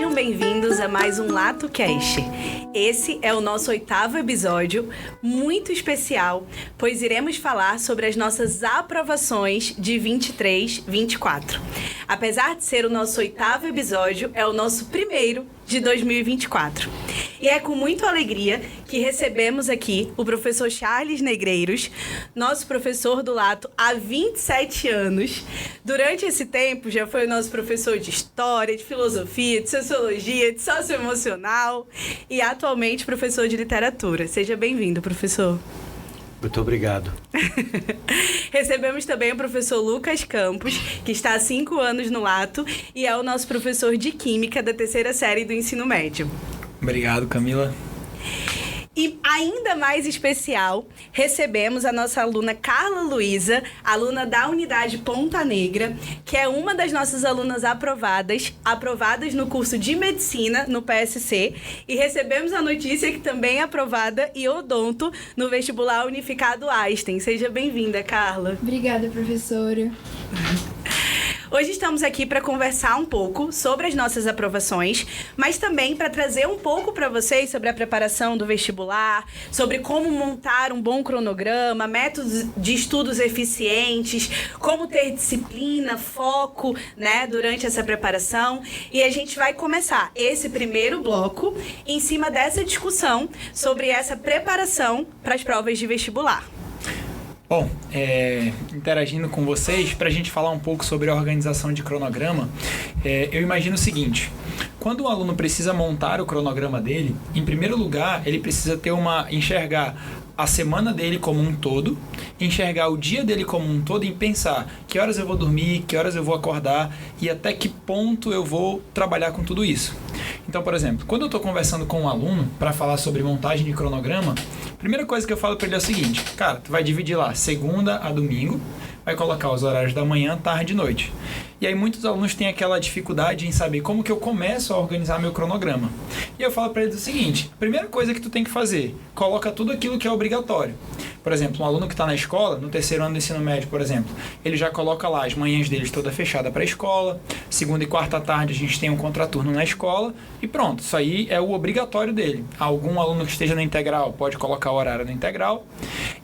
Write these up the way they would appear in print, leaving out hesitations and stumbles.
Sejam bem-vindos a mais um LatoCast. Esse é o nosso 8º episódio, muito especial, pois iremos falar sobre as nossas aprovações de 23, 24. Apesar de ser o nosso 8º episódio, é o nosso primeiro de 2024. E é com muita alegria que recebemos aqui o professor Charles Negreiros, nosso professor do Lato há 27 anos. Durante esse tempo já foi o nosso professor de História, de Filosofia, de Sociologia, de Socioemocional e atualmente professor de Literatura. Seja bem-vindo, professor. Muito obrigado. Recebemos também o professor Lucas Campos, que está há 5 anos no Lato e é o nosso professor de Química da 3ª série do ensino médio. Obrigado, Camila. E ainda mais especial, recebemos a nossa aluna Carla Luísa, aluna da Unidade Ponta Negra, que é uma das nossas alunas aprovadas no curso de Medicina no PSC, e recebemos a notícia que também é aprovada em Odonto no Vestibular Unificado Einstein. Seja bem-vinda, Carla. Obrigada, professora. Hoje estamos aqui para conversar um pouco sobre as nossas aprovações, mas também para trazer um pouco para vocês sobre a preparação do vestibular, sobre como montar um bom cronograma, métodos de estudos eficientes, como ter disciplina, foco, né, durante essa preparação. E a gente vai começar esse primeiro bloco em cima dessa discussão sobre essa preparação para as provas de vestibular. Bom, interagindo com vocês, para a gente falar um pouco sobre a organização de cronograma, eu imagino o seguinte: quando o aluno precisa montar o cronograma dele, em primeiro lugar, ele precisa enxergar a semana dele como um todo, enxergar o dia dele como um todo e pensar que horas eu vou dormir, que horas eu vou acordar e até que ponto eu vou trabalhar com tudo isso. Então, por exemplo, quando eu estou conversando com um aluno para falar sobre montagem de cronograma, a primeira coisa que eu falo para ele é o seguinte: cara, tu vai dividir lá segunda a domingo, vai colocar os horários da manhã, tarde e noite. E aí muitos alunos têm aquela dificuldade em saber como que eu começo a organizar meu cronograma. E eu falo para eles o seguinte: a primeira coisa que tu tem que fazer, coloca tudo aquilo que é obrigatório. Por exemplo, um aluno que está na escola, no 3º ano do ensino médio, por exemplo, ele já coloca lá as manhãs deles toda fechada para a escola, segunda e quarta à tarde a gente tem um contraturno na escola e pronto, isso aí é o obrigatório dele. Algum aluno que esteja na integral pode colocar o horário na integral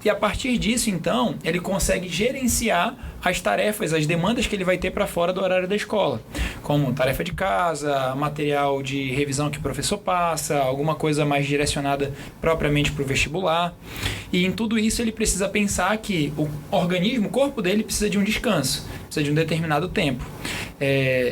e a partir disso, então, ele consegue gerenciar as tarefas, as demandas que ele vai ter para fora do horário da escola, como tarefa de casa, material de revisão que o professor passa, alguma coisa mais direcionada propriamente para o vestibular. E em tudo isso ele precisa pensar que o organismo, o corpo dele precisa de um descanso, precisa de um determinado tempo.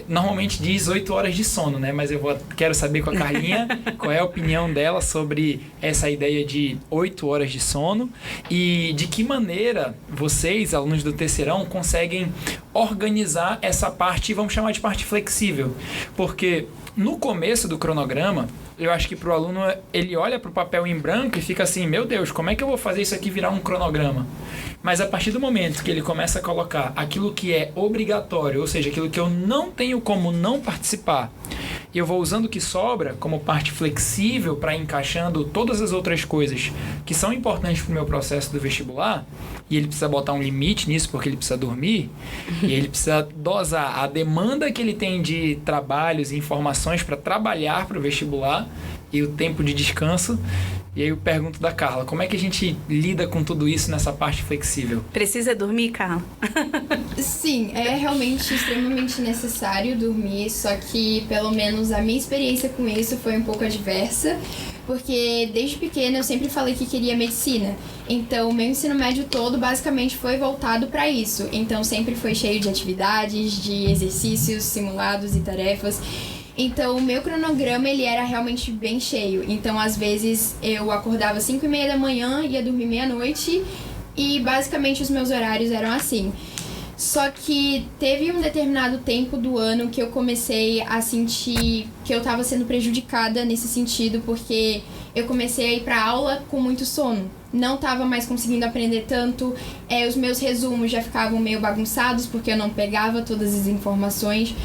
Normalmente diz 8 horas de sono, né? Mas quero saber com a Carlinha qual é a opinião dela sobre essa ideia de 8 horas de sono e de que maneira vocês, alunos do terceirão, conseguem organizar essa parte, vamos chamar de parte flexível, porque no começo do cronograma, eu acho que para o aluno, ele olha para o papel em branco e fica assim: meu Deus, como é que eu vou fazer isso aqui virar um cronograma? Mas a partir do momento que ele começa a colocar aquilo que é obrigatório, ou seja, aquilo que eu não tenho como não participar, e eu vou usando o que sobra como parte flexível para encaixando todas as outras coisas que são importantes para o meu processo do vestibular, e ele precisa botar um limite nisso porque ele precisa dormir, e ele precisa dosar a demanda que ele tem de trabalhos e informações para trabalhar para o vestibular e o tempo de descanso. E aí eu pergunto da Carla, como é que a gente lida com tudo isso nessa parte flexível? Precisa dormir, Carla? Sim, é realmente extremamente necessário dormir, só que pelo menos a minha experiência com isso foi um pouco adversa, porque desde pequena eu sempre falei que queria medicina. Então, o meu ensino médio todo basicamente foi voltado para isso. Então, sempre foi cheio de atividades, de exercícios, simulados e tarefas. Então, o meu cronograma, ele era realmente bem cheio. Então, às vezes, eu acordava 5h30 da manhã, ia dormir meia-noite e, basicamente, os meus horários eram assim. Só que teve um determinado tempo do ano que eu comecei a sentir que eu estava sendo prejudicada nesse sentido, porque eu comecei a ir para aula com muito sono. Não estava mais conseguindo aprender tanto, os meus resumos já ficavam meio bagunçados, porque eu não pegava todas as informações.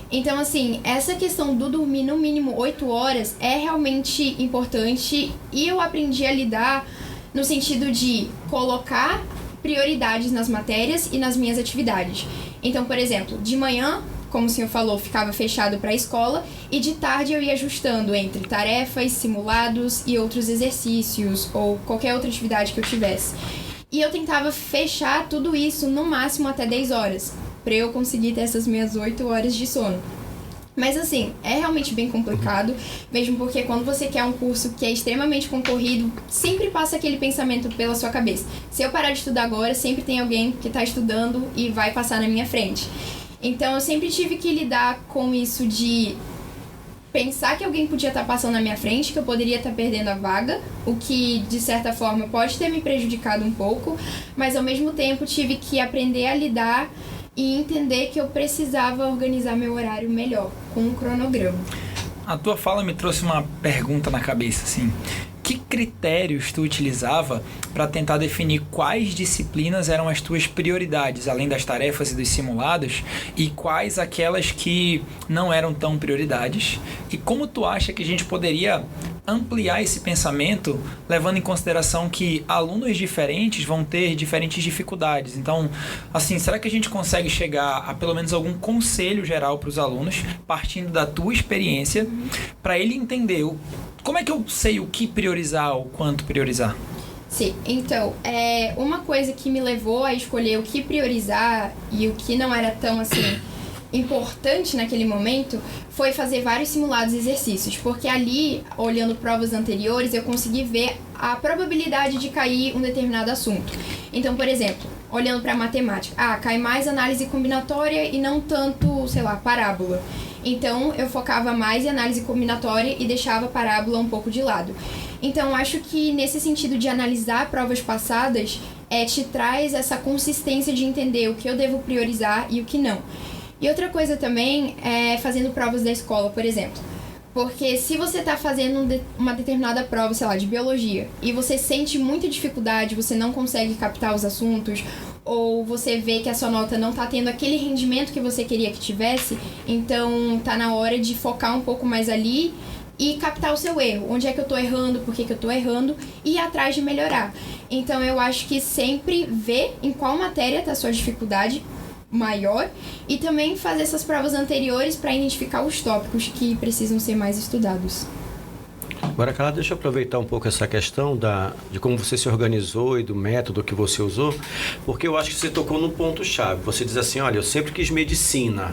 Então, assim, essa questão do dormir no mínimo 8 horas é realmente importante e eu aprendi a lidar no sentido de colocar prioridades nas matérias e nas minhas atividades. Então, por exemplo, de manhã como o senhor falou, ficava fechado para a escola e de tarde eu ia ajustando entre tarefas, simulados e outros exercícios ou qualquer outra atividade que eu tivesse. E eu tentava fechar tudo isso no máximo até 10 horas, para eu conseguir ter essas minhas 8 horas de sono. Mas assim, é realmente bem complicado, mesmo porque quando você quer um curso que é extremamente concorrido, sempre passa aquele pensamento pela sua cabeça. Se eu parar de estudar agora, sempre tem alguém que está estudando e vai passar na minha frente. Então eu sempre tive que lidar com isso de pensar que alguém podia estar passando na minha frente, que eu poderia estar perdendo a vaga, o que de certa forma pode ter me prejudicado um pouco, mas ao mesmo tempo tive que aprender a lidar e entender que eu precisava organizar meu horário melhor, com um cronograma. A tua fala me trouxe uma pergunta na cabeça, assim. Que critérios tu utilizava para tentar definir quais disciplinas eram as tuas prioridades, além das tarefas e dos simulados, e quais aquelas que não eram tão prioridades? E como tu acha que a gente poderia ampliar esse pensamento, levando em consideração que alunos diferentes vão ter diferentes dificuldades? Então, assim, será que a gente consegue chegar a pelo menos algum conselho geral para os alunos, partindo da tua experiência, para ele entender como é que eu sei o que priorizar ou quanto priorizar? Sim, então, uma coisa que me levou a escolher o que priorizar e o que não era tão, assim, importante naquele momento foi fazer vários simulados e exercícios, porque ali, olhando provas anteriores, eu consegui ver a probabilidade de cair um determinado assunto. Então, por exemplo, olhando para matemática, cai mais análise combinatória e não tanto, sei lá, parábola. Então, eu focava mais em análise combinatória e deixava a parábola um pouco de lado. Então, acho que nesse sentido de analisar provas passadas, te traz essa consistência de entender o que eu devo priorizar e o que não. E outra coisa também é fazendo provas da escola, por exemplo. Porque se você está fazendo uma determinada prova, sei lá, de biologia, e você sente muita dificuldade, você não consegue captar os assuntos, ou você vê que a sua nota não está tendo aquele rendimento que você queria que tivesse, então tá na hora de focar um pouco mais ali e captar o seu erro. Onde é que eu estou errando, por que eu estou errando, e ir atrás de melhorar. Então eu acho que sempre ver em qual matéria está a sua dificuldade maior e também fazer essas provas anteriores para identificar os tópicos que precisam ser mais estudados. Agora, Carla, deixa eu aproveitar um pouco essa questão de como você se organizou e do método que você usou, porque eu acho que você tocou num ponto-chave. Você diz assim, olha, eu sempre quis medicina.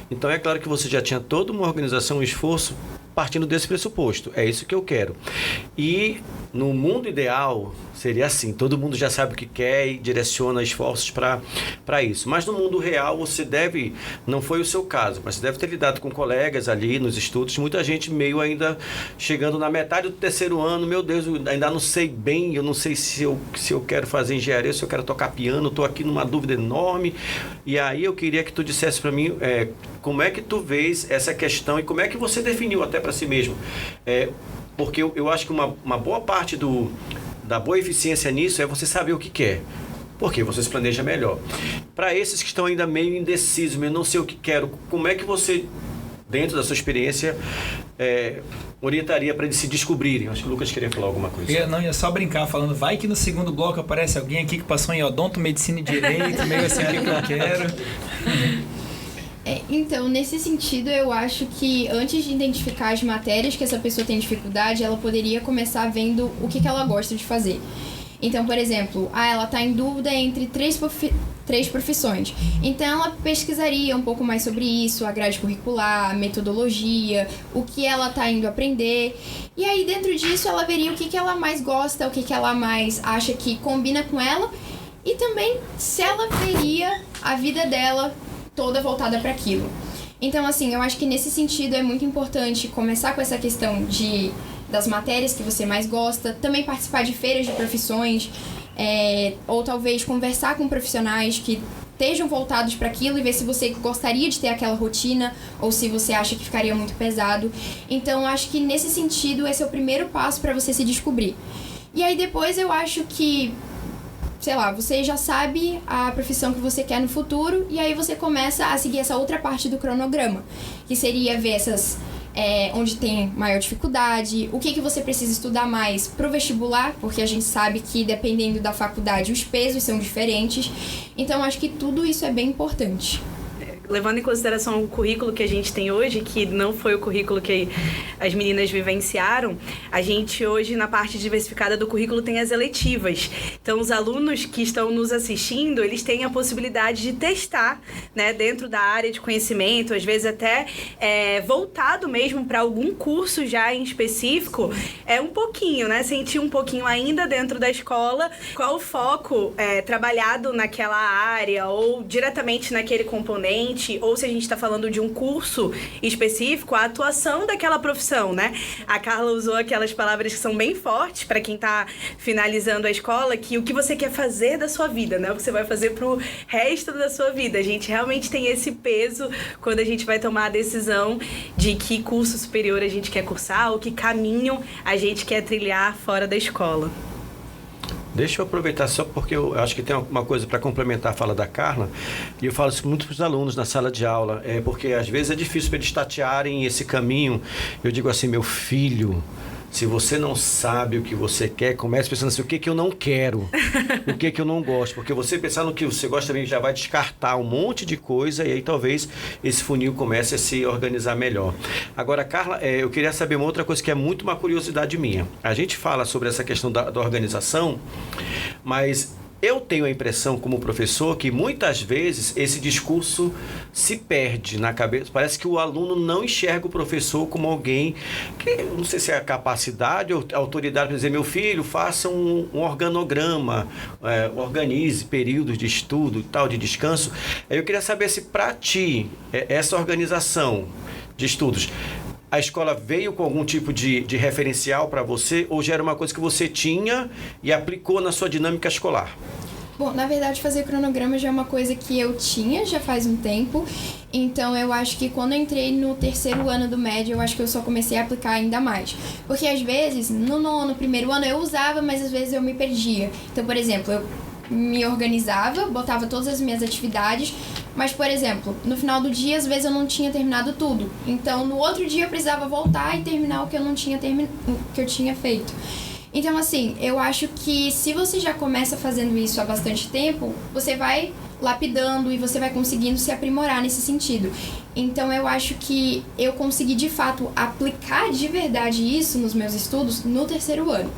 Então, é claro que você já tinha toda uma organização, um esforço partindo desse pressuposto. É isso que eu quero. E no mundo ideal, seria assim, todo mundo já sabe o que quer e direciona esforços para isso. Mas no mundo real, você não foi o seu caso, mas você deve ter lidado com colegas ali nos estudos, muita gente meio ainda chegando na metade do terceiro ano, meu Deus, eu ainda não sei bem, eu não sei se eu quero fazer engenharia, se eu quero tocar piano, estou aqui numa dúvida enorme. E aí eu queria que tu dissesse para mim como é que tu vês essa questão e como é que você definiu até para si mesmo. Porque eu acho que uma boa parte da boa eficiência nisso é você saber o que quer, porque você se planeja melhor. Para esses que estão ainda meio indecisos, eu não sei o que quero, como é que você, dentro da sua experiência, orientaria para eles se descobrirem? Acho que o Lucas queria falar alguma coisa. Ia só brincar, falando, vai que no segundo bloco aparece alguém aqui que passou em odonto, medicina e direito, meio assim, o que eu quero. Então, nesse sentido, eu acho que antes de identificar as matérias que essa pessoa tem dificuldade, ela poderia começar vendo o que ela gosta de fazer. Então, por exemplo, ela está em dúvida entre três profissões. Então, ela pesquisaria um pouco mais sobre isso, a grade curricular, a metodologia, o que ela está indo aprender. E aí, dentro disso, ela veria o que ela mais gosta, o que ela mais acha que combina com ela. E também, se ela veria a vida dela toda voltada para aquilo. Então, assim, eu acho que nesse sentido é muito importante começar com essa questão das matérias que você mais gosta, também participar de feiras de profissões, ou talvez conversar com profissionais que estejam voltados para aquilo e ver se você gostaria de ter aquela rotina ou se você acha que ficaria muito pesado. Então, acho que nesse sentido esse é o primeiro passo para você se descobrir. E aí depois eu acho que sei lá, você já sabe a profissão que você quer no futuro e aí você começa a seguir essa outra parte do cronograma, que seria ver essas onde tem maior dificuldade, o que você precisa estudar mais pro vestibular, porque a gente sabe que dependendo da faculdade os pesos são diferentes, então acho que tudo isso é bem importante. levando em consideração o currículo que a gente tem hoje, que não foi o currículo que as meninas vivenciaram, a gente hoje, na parte diversificada do currículo, tem as eletivas. Então, os alunos que estão nos assistindo, eles têm a possibilidade de testar, né, dentro da área de conhecimento, às vezes até voltado mesmo para algum curso já em específico, um pouquinho, né, sentir um pouquinho ainda dentro da escola, qual o foco trabalhado naquela área ou diretamente naquele componente, ou se a gente está falando de um curso específico, a atuação daquela profissão, né? A Carla usou aquelas palavras que são bem fortes para quem está finalizando a escola, que o que você quer fazer da sua vida, né? O que você vai fazer pro resto da sua vida. A gente realmente tem esse peso quando a gente vai tomar a decisão de que curso superior a gente quer cursar ou que caminho a gente quer trilhar fora da escola. Deixa eu aproveitar só porque eu acho que tem uma coisa para complementar a fala da Carla, e eu falo isso muito para os alunos na sala de aula, porque às vezes é difícil para eles tatearem esse caminho. Eu digo assim, meu filho, se você não sabe o que você quer, comece pensando assim, o que eu não quero, o que eu não gosto, porque você pensar no que você gosta também já vai descartar um monte de coisa, e aí talvez esse funil comece a se organizar melhor. Agora, Carla, eu queria saber uma outra coisa que é muito uma curiosidade minha. A gente fala sobre essa questão da organização, mas eu tenho a impressão, como professor, que muitas vezes esse discurso se perde na cabeça. Parece que o aluno não enxerga o professor como alguém que, não sei se é a capacidade ou a autoridade para dizer, meu filho, faça um organograma, organize períodos de estudo e tal, de descanso. Eu queria saber se para ti, essa organização de estudos, a escola veio com algum tipo de referencial para você, ou já era uma coisa que você tinha e aplicou na sua dinâmica escolar? Bom, na verdade, fazer cronograma já é uma coisa que eu tinha já faz um tempo. Então, eu acho que quando eu entrei no 3º ano do médio, eu acho que eu só comecei a aplicar ainda mais. Porque, às vezes, no 1º ano eu usava, mas às vezes eu me perdia. Então, por exemplo, eu me organizava, botava todas as minhas atividades, mas, por exemplo, no final do dia, às vezes eu não tinha terminado tudo. Então, no outro dia eu precisava voltar e terminar o que eu não tinha que eu tinha feito. Então, assim, eu acho que se você já começa fazendo isso há bastante tempo, você vai lapidando e você vai conseguindo se aprimorar nesse sentido. Então, eu acho que eu consegui, de fato, aplicar de verdade isso nos meus estudos no 3º ano.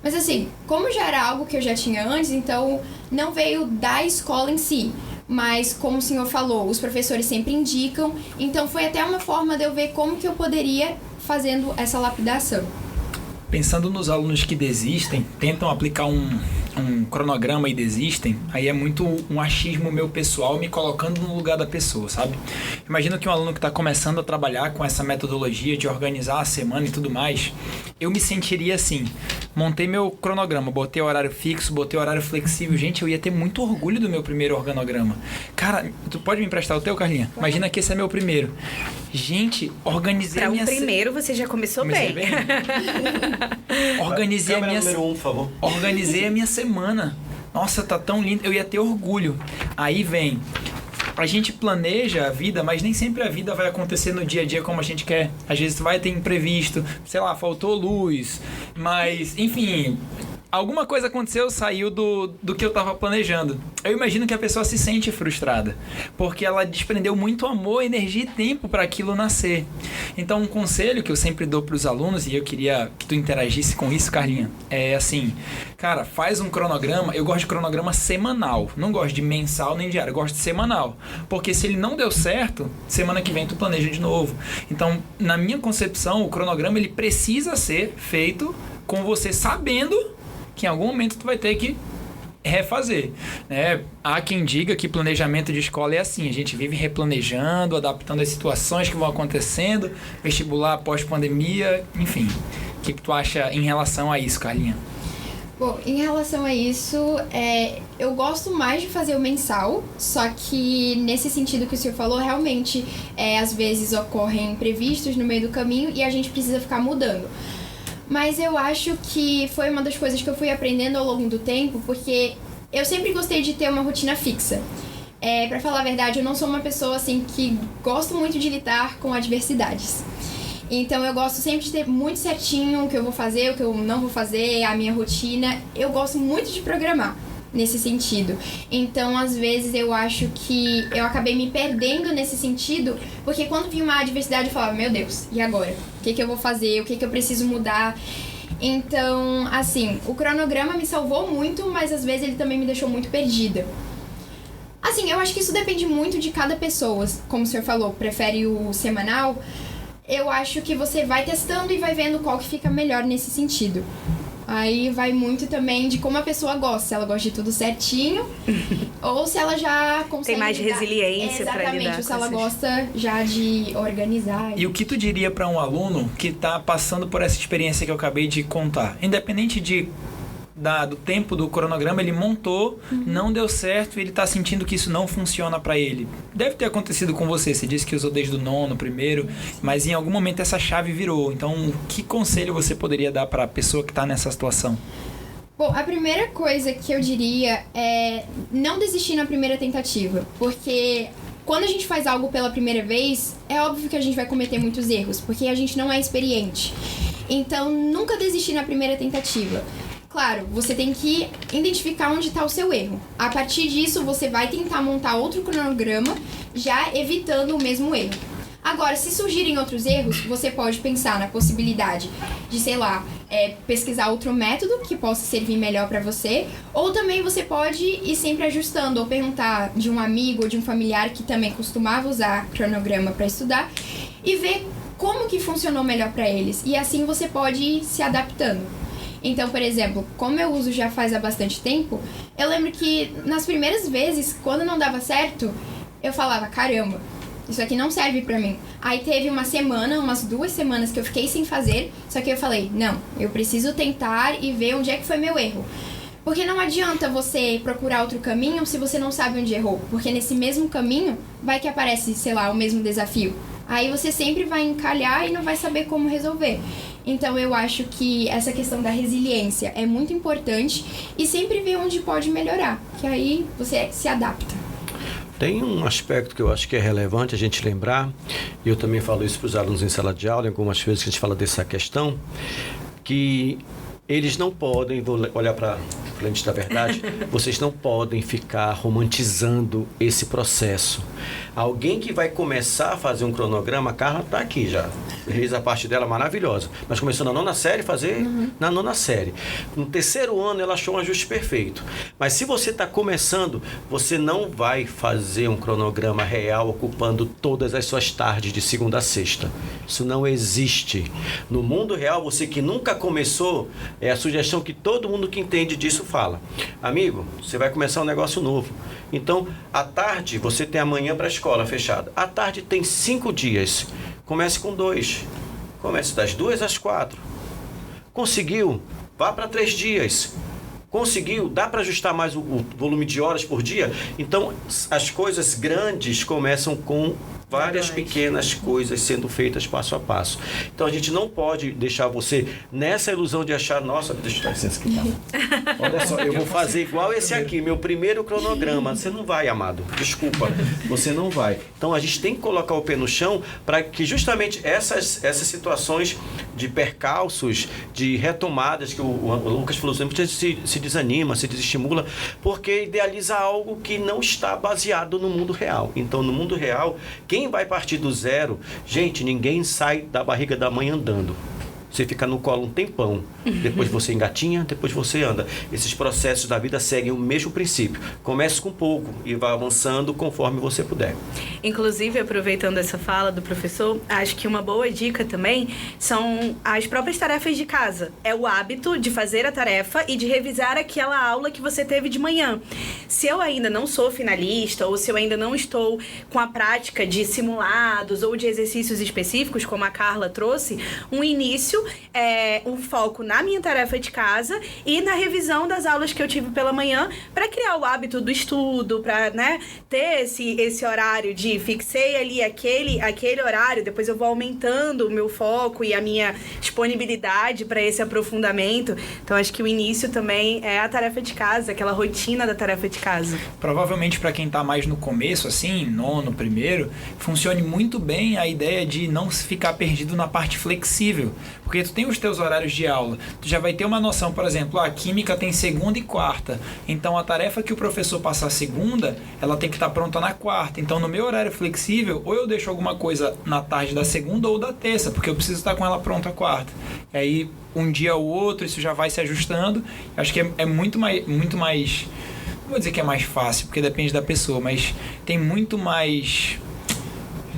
Mas assim, como já era algo que eu já tinha antes, então não veio da escola em si. Mas, como o senhor falou, os professores sempre indicam. Então, foi até uma forma de eu ver como que eu poderia fazendo essa lapidação. Pensando nos alunos que desistem, tentam aplicar um cronograma e desistem, aí é muito um achismo meu pessoal me colocando no lugar da pessoa, sabe? Imagina que um aluno que está começando a trabalhar com essa metodologia de organizar a semana e tudo mais, eu me sentiria assim, montei meu cronograma, botei horário fixo, botei horário flexível, gente, eu ia ter muito orgulho do meu primeiro organograma. Cara, tu pode me emprestar o teu, Carlinha? Imagina que esse é meu primeiro. Gente, organizei pra a minha... Para o primeiro você já começou bem. Organizei a minha... número 1, por favor. Organizei a minha semana. Nossa, tá tão lindo. Eu ia ter orgulho. Aí vem... A gente planeja a vida, mas nem sempre a vida vai acontecer no dia a dia como a gente quer. Às vezes vai ter imprevisto. Sei lá, faltou luz. Mas, enfim... Alguma coisa aconteceu, saiu do que eu estava planejando. Eu imagino que a pessoa se sente frustrada, porque ela desprendeu muito amor, energia e tempo para aquilo nascer. Então, um conselho que eu sempre dou para os alunos, e eu queria que tu interagisse com isso, Carlinha, é assim, cara, faz um cronograma. Eu gosto de cronograma semanal, não gosto de mensal nem diário, eu gosto de semanal, porque se ele não deu certo, semana que vem tu planeja de novo. Então, na minha concepção, o cronograma ele precisa ser feito com você sabendo que em algum momento tu vai ter que refazer, né? Há quem diga que planejamento de escola é assim, a gente vive replanejando, adaptando as situações que vão acontecendo, vestibular pós-pandemia, enfim. O que tu acha em relação a isso, Carlinha? Bom, em relação a isso, eu gosto mais de fazer o mensal, só que nesse sentido que o senhor falou, realmente, às vezes ocorrem imprevistos no meio do caminho e a gente precisa ficar mudando. Mas eu acho que foi uma das coisas que eu fui aprendendo ao longo do tempo, porque eu sempre gostei de ter uma rotina fixa. Pra falar a verdade, eu não sou uma pessoa assim que gosto muito de lidar com adversidades. Então eu gosto sempre de ter muito certinho o que eu vou fazer, o que eu não vou fazer, a minha rotina. Eu gosto muito de programar. nesse sentido. Então, às vezes, eu acho que eu acabei me perdendo nesse sentido, porque quando vinha uma adversidade, eu falava, meu Deus, e agora? O que eu vou fazer? O que eu preciso mudar? Então, assim, o cronograma me salvou muito, mas às vezes ele também me deixou muito perdida. Assim, eu acho que isso depende muito de cada pessoa. Como o senhor falou, prefere o semanal. Eu acho que você vai testando e vai vendo qual que fica melhor nesse sentido. Aí vai muito também de como a pessoa gosta. Se ela gosta de tudo certinho ou se ela já consegue tem mais lidar. resiliência para lidar. Exatamente, ou se ela gosta já de organizar. E o que tu diria para um aluno que está passando por essa experiência que eu acabei de contar? Independente do tempo do cronograma, ele montou, não deu certo e ele está sentindo que isso não funciona para ele. Deve ter acontecido com você. Você disse que usou desde o 9º, primeiro, mas em algum momento essa chave virou. Então, que conselho você poderia dar para a pessoa que está nessa situação? Bom, a primeira coisa que eu diria é não desistir na primeira tentativa, porque quando a gente faz algo pela primeira vez, é óbvio que a gente vai cometer muitos erros, porque a gente não é experiente. Então, nunca desistir na primeira tentativa. Claro, você tem que identificar onde está o seu erro. A partir disso, você vai tentar montar outro cronograma, já evitando o mesmo erro. Agora, se surgirem outros erros, você pode pensar na possibilidade de, sei lá, pesquisar outro método que possa servir melhor para você, ou também você pode ir sempre ajustando, ou perguntar de um amigo ou de um familiar que também costumava usar cronograma para estudar, e ver como que funcionou melhor para eles. E assim você pode ir se adaptando. Então, por exemplo, como eu uso já faz há bastante tempo, eu lembro que nas primeiras vezes, quando não dava certo, eu falava, caramba, isso aqui não serve pra mim. Aí teve umas 2 semanas que eu fiquei sem fazer, só que eu falei, não, eu preciso tentar e ver onde é que foi meu erro. Porque não adianta você procurar outro caminho se você não sabe onde errou, porque nesse mesmo caminho vai que aparece, sei lá, o mesmo desafio. Aí você sempre vai encalhar e não vai saber como resolver. Então eu acho que essa questão da resiliência é muito importante e sempre ver onde pode melhorar, que aí você se adapta. Tem um aspecto que eu acho que é relevante a gente lembrar, e eu também falo isso para os alunos em sala de aula, algumas vezes que a gente fala dessa questão, que eles não podem, vou olhar para frente da verdade, vocês não podem ficar romantizando esse processo. Alguém que vai começar a fazer um cronograma, a Carla está aqui já, fez a parte dela maravilhosa, mas começou na 9ª série, na 9ª série. No 3º ano ela achou um ajuste perfeito. Mas se você está começando, você não vai fazer um cronograma real ocupando todas as suas tardes de segunda a sexta. Isso não existe. No mundo real, você que nunca começou, é a sugestão que todo mundo que entende disso fala. Amigo, você vai começar um negócio novo. Então, à tarde, você tem a manhã para a escola fechada. À tarde tem 5 dias. Comece com 2. Comece das 2 às 4. Conseguiu? Vá para 3 dias. Conseguiu? Dá para ajustar mais o volume de horas por dia? Então, as coisas grandes começam com várias pequenas coisas sendo feitas passo a passo. Então a gente não pode deixar você nessa ilusão de achar, nossa, deixa eu dar licença aqui, tá? Olha só, eu vou fazer igual esse aqui, meu primeiro cronograma. Você não vai, amado. Desculpa, você não vai. Então a gente tem que colocar o pé no chão para que justamente essas situações de percalços, de retomadas, que o Lucas falou sempre, se desanima, se desestimula, porque idealiza algo que não está baseado no mundo real. Então no mundo real, quem vai partir do zero, gente, ninguém sai da barriga da mãe andando. Você fica no colo um tempão, depois você engatinha, depois você anda. Esses processos da vida seguem o mesmo princípio. Comece com pouco e vá avançando conforme você puder. Inclusive, aproveitando essa fala do professor, acho que uma boa dica também são as próprias tarefas de casa. É o hábito de fazer a tarefa e de revisar aquela aula que você teve de manhã. Se eu ainda não sou finalista ou se eu ainda não estou com a prática de simulados ou de exercícios específicos, como a Carla trouxe, um início um foco na minha tarefa de casa e na revisão das aulas que eu tive pela manhã para criar o hábito do estudo, para, né, ter esse horário de fixei ali aquele horário, depois eu vou aumentando o meu foco e a minha disponibilidade para esse aprofundamento. Então acho que o início também é a tarefa de casa, aquela rotina da tarefa de casa. Provavelmente para quem está mais no começo, assim, 9º, primeiro, funcione muito bem a ideia de não ficar perdido na parte flexível. Porque Porque tu tem os teus horários de aula, tu já vai ter uma noção, por exemplo, a química tem segunda e quarta, então a tarefa que o professor passar segunda, ela tem que estar pronta na quarta. Então no meu horário flexível, ou eu deixo alguma coisa na tarde da segunda ou da terça, porque eu preciso estar com ela pronta a quarta. E aí um dia ou outro isso já vai se ajustando. Acho que é muito mais, não vou dizer que é mais fácil, porque depende da pessoa, mas tem muito mais...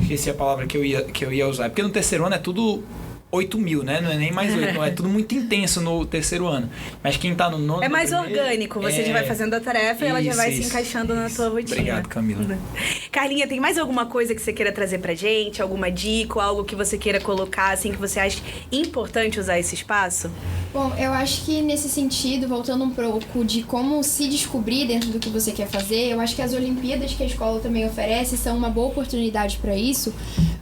Esqueci a palavra que eu ia usar. Porque no terceiro ano é tudo 8.000, né? Não é nem mais 8, não, é tudo muito intenso no terceiro ano. Mas quem tá no nono... É mais orgânico, você já vai fazendo a tarefa e ela já vai se encaixando na tua rotina. Obrigado, Camila. Carlinha, tem mais alguma coisa que você queira trazer pra gente? Alguma dica ou algo que você queira colocar, assim, que você acha importante usar esse espaço? Bom, eu acho que nesse sentido, voltando um pouco de como se descobrir dentro do que você quer fazer, eu acho que as Olimpíadas que a escola também oferece são uma boa oportunidade para isso,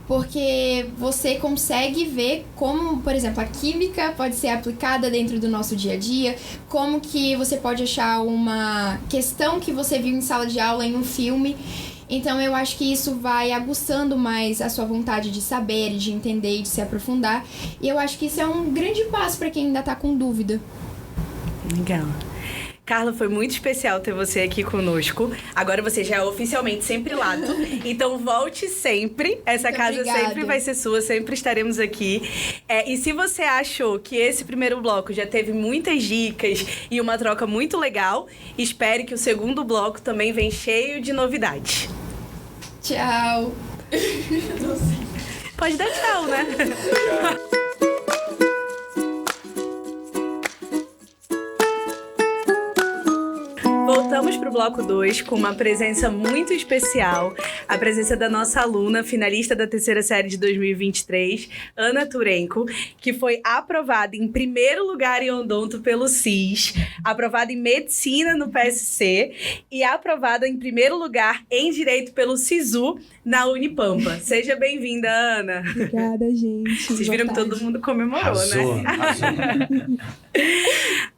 porque você consegue ver como, por exemplo, a química pode ser aplicada dentro do nosso dia a dia, como que você pode achar uma questão que você viu em sala de aula em um filme. Então eu acho que isso vai aguçando mais a sua vontade de saber, de entender e de se aprofundar. E eu acho que isso é um grande passo para quem ainda está com dúvida. Legal. Carla, foi muito especial ter você aqui conosco. Agora você já é oficialmente sempre lato, então volte sempre. Essa Muito casa obrigada. sempre vai ser sua, sempre estaremos aqui. E se você achou que esse primeiro bloco já teve muitas dicas e uma troca muito legal, espere que o segundo bloco também vem cheio de novidades. Tchau! Pode dar tchau, né? Voltamos para o bloco 2 com uma presença muito especial, a presença da nossa aluna, finalista da terceira série de 2023, Ana Turenko, que foi aprovada em primeiro lugar em odonto pelo SIS, aprovada em medicina no PSC e aprovada em primeiro lugar em direito pelo SISU na Unipampa. Seja bem-vinda, Ana. Obrigada, gente. Vocês viram que todo mundo comemorou, Arrasou, né? arrasou.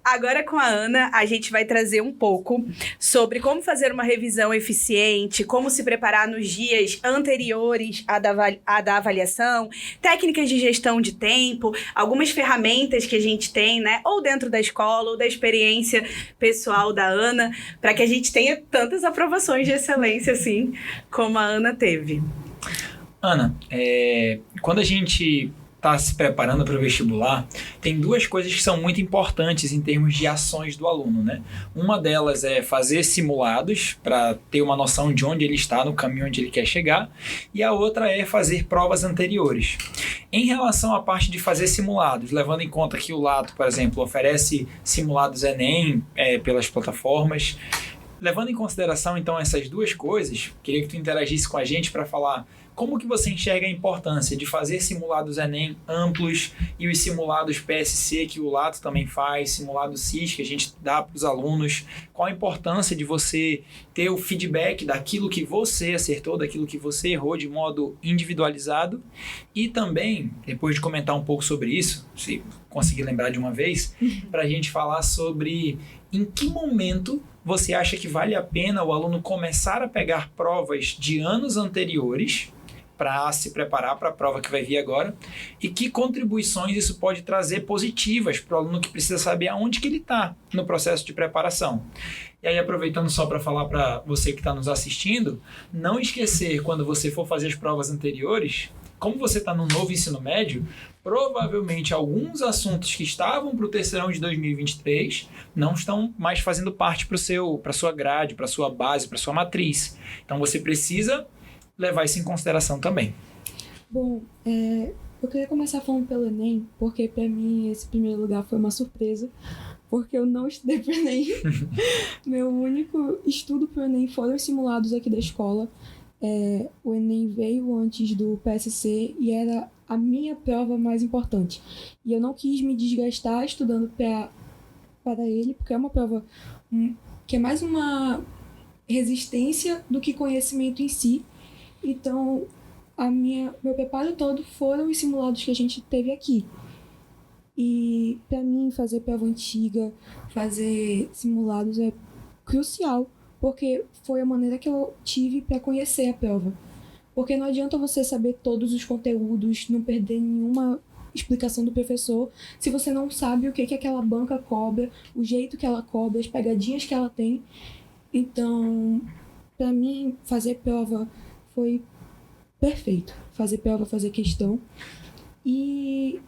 Agora com a Ana, a gente vai trazer um pouco sobre como fazer uma revisão eficiente, como se preparar nos dias anteriores à da avaliação, técnicas de gestão de tempo, algumas ferramentas que a gente tem, né? Ou dentro da escola, ou da experiência pessoal da Ana, para que a gente tenha tantas aprovações de excelência, assim, como a Ana teve. Ana, quando a gente está se preparando para o vestibular, tem duas coisas que são muito importantes em termos de ações do aluno, né? Uma delas é fazer simulados para ter uma noção de onde ele está, no caminho onde ele quer chegar, e a outra é fazer provas anteriores. Em relação à parte de fazer simulados, levando em conta que o Lato, por exemplo, oferece simulados Enem pelas plataformas, levando em consideração então essas duas coisas, queria que tu interagisse com a gente para falar como que você enxerga a importância de fazer simulados Enem amplos e os simulados PSC que o Lato também faz, simulado SIS que a gente dá para os alunos, qual a importância de você ter o feedback daquilo que você acertou, daquilo que você errou de modo individualizado e também, depois de comentar um pouco sobre isso, se conseguir lembrar de uma vez, para a gente falar sobre em que momento você acha que vale a pena o aluno começar a pegar provas de anos anteriores para se preparar para a prova que vai vir agora e que contribuições isso pode trazer positivas para o aluno que precisa saber aonde que ele está no processo de preparação. E aí, aproveitando só para falar para você que está nos assistindo, não esquecer quando você for fazer as provas anteriores, como você está no novo ensino médio, provavelmente alguns assuntos que estavam para o terceirão de 2023 não estão mais fazendo parte para sua grade, para sua base, para sua matriz. Então você precisa levar isso em consideração também. Bom, eu queria começar falando pelo Enem, porque para mim esse primeiro lugar foi uma surpresa, porque eu não estudei pro Enem. Meu único estudo pro Enem foram os simulados aqui da escola. O Enem veio antes do PSC e era a minha prova mais importante. E eu não quis me desgastar estudando para ele, porque é uma prova que é mais uma resistência do que conhecimento em si. Então, meu preparo todo foram os simulados que a gente teve aqui. E para mim, fazer prova antiga, fazer simulados é crucial, porque foi a maneira que eu tive para conhecer a prova. Porque não adianta você saber todos os conteúdos, não perder nenhuma explicação do professor se você não sabe o que aquela banca cobra, o jeito que ela cobra, as pegadinhas que ela tem. Então, para mim, fazer prova foi perfeito. Fazer prova, fazer questão. E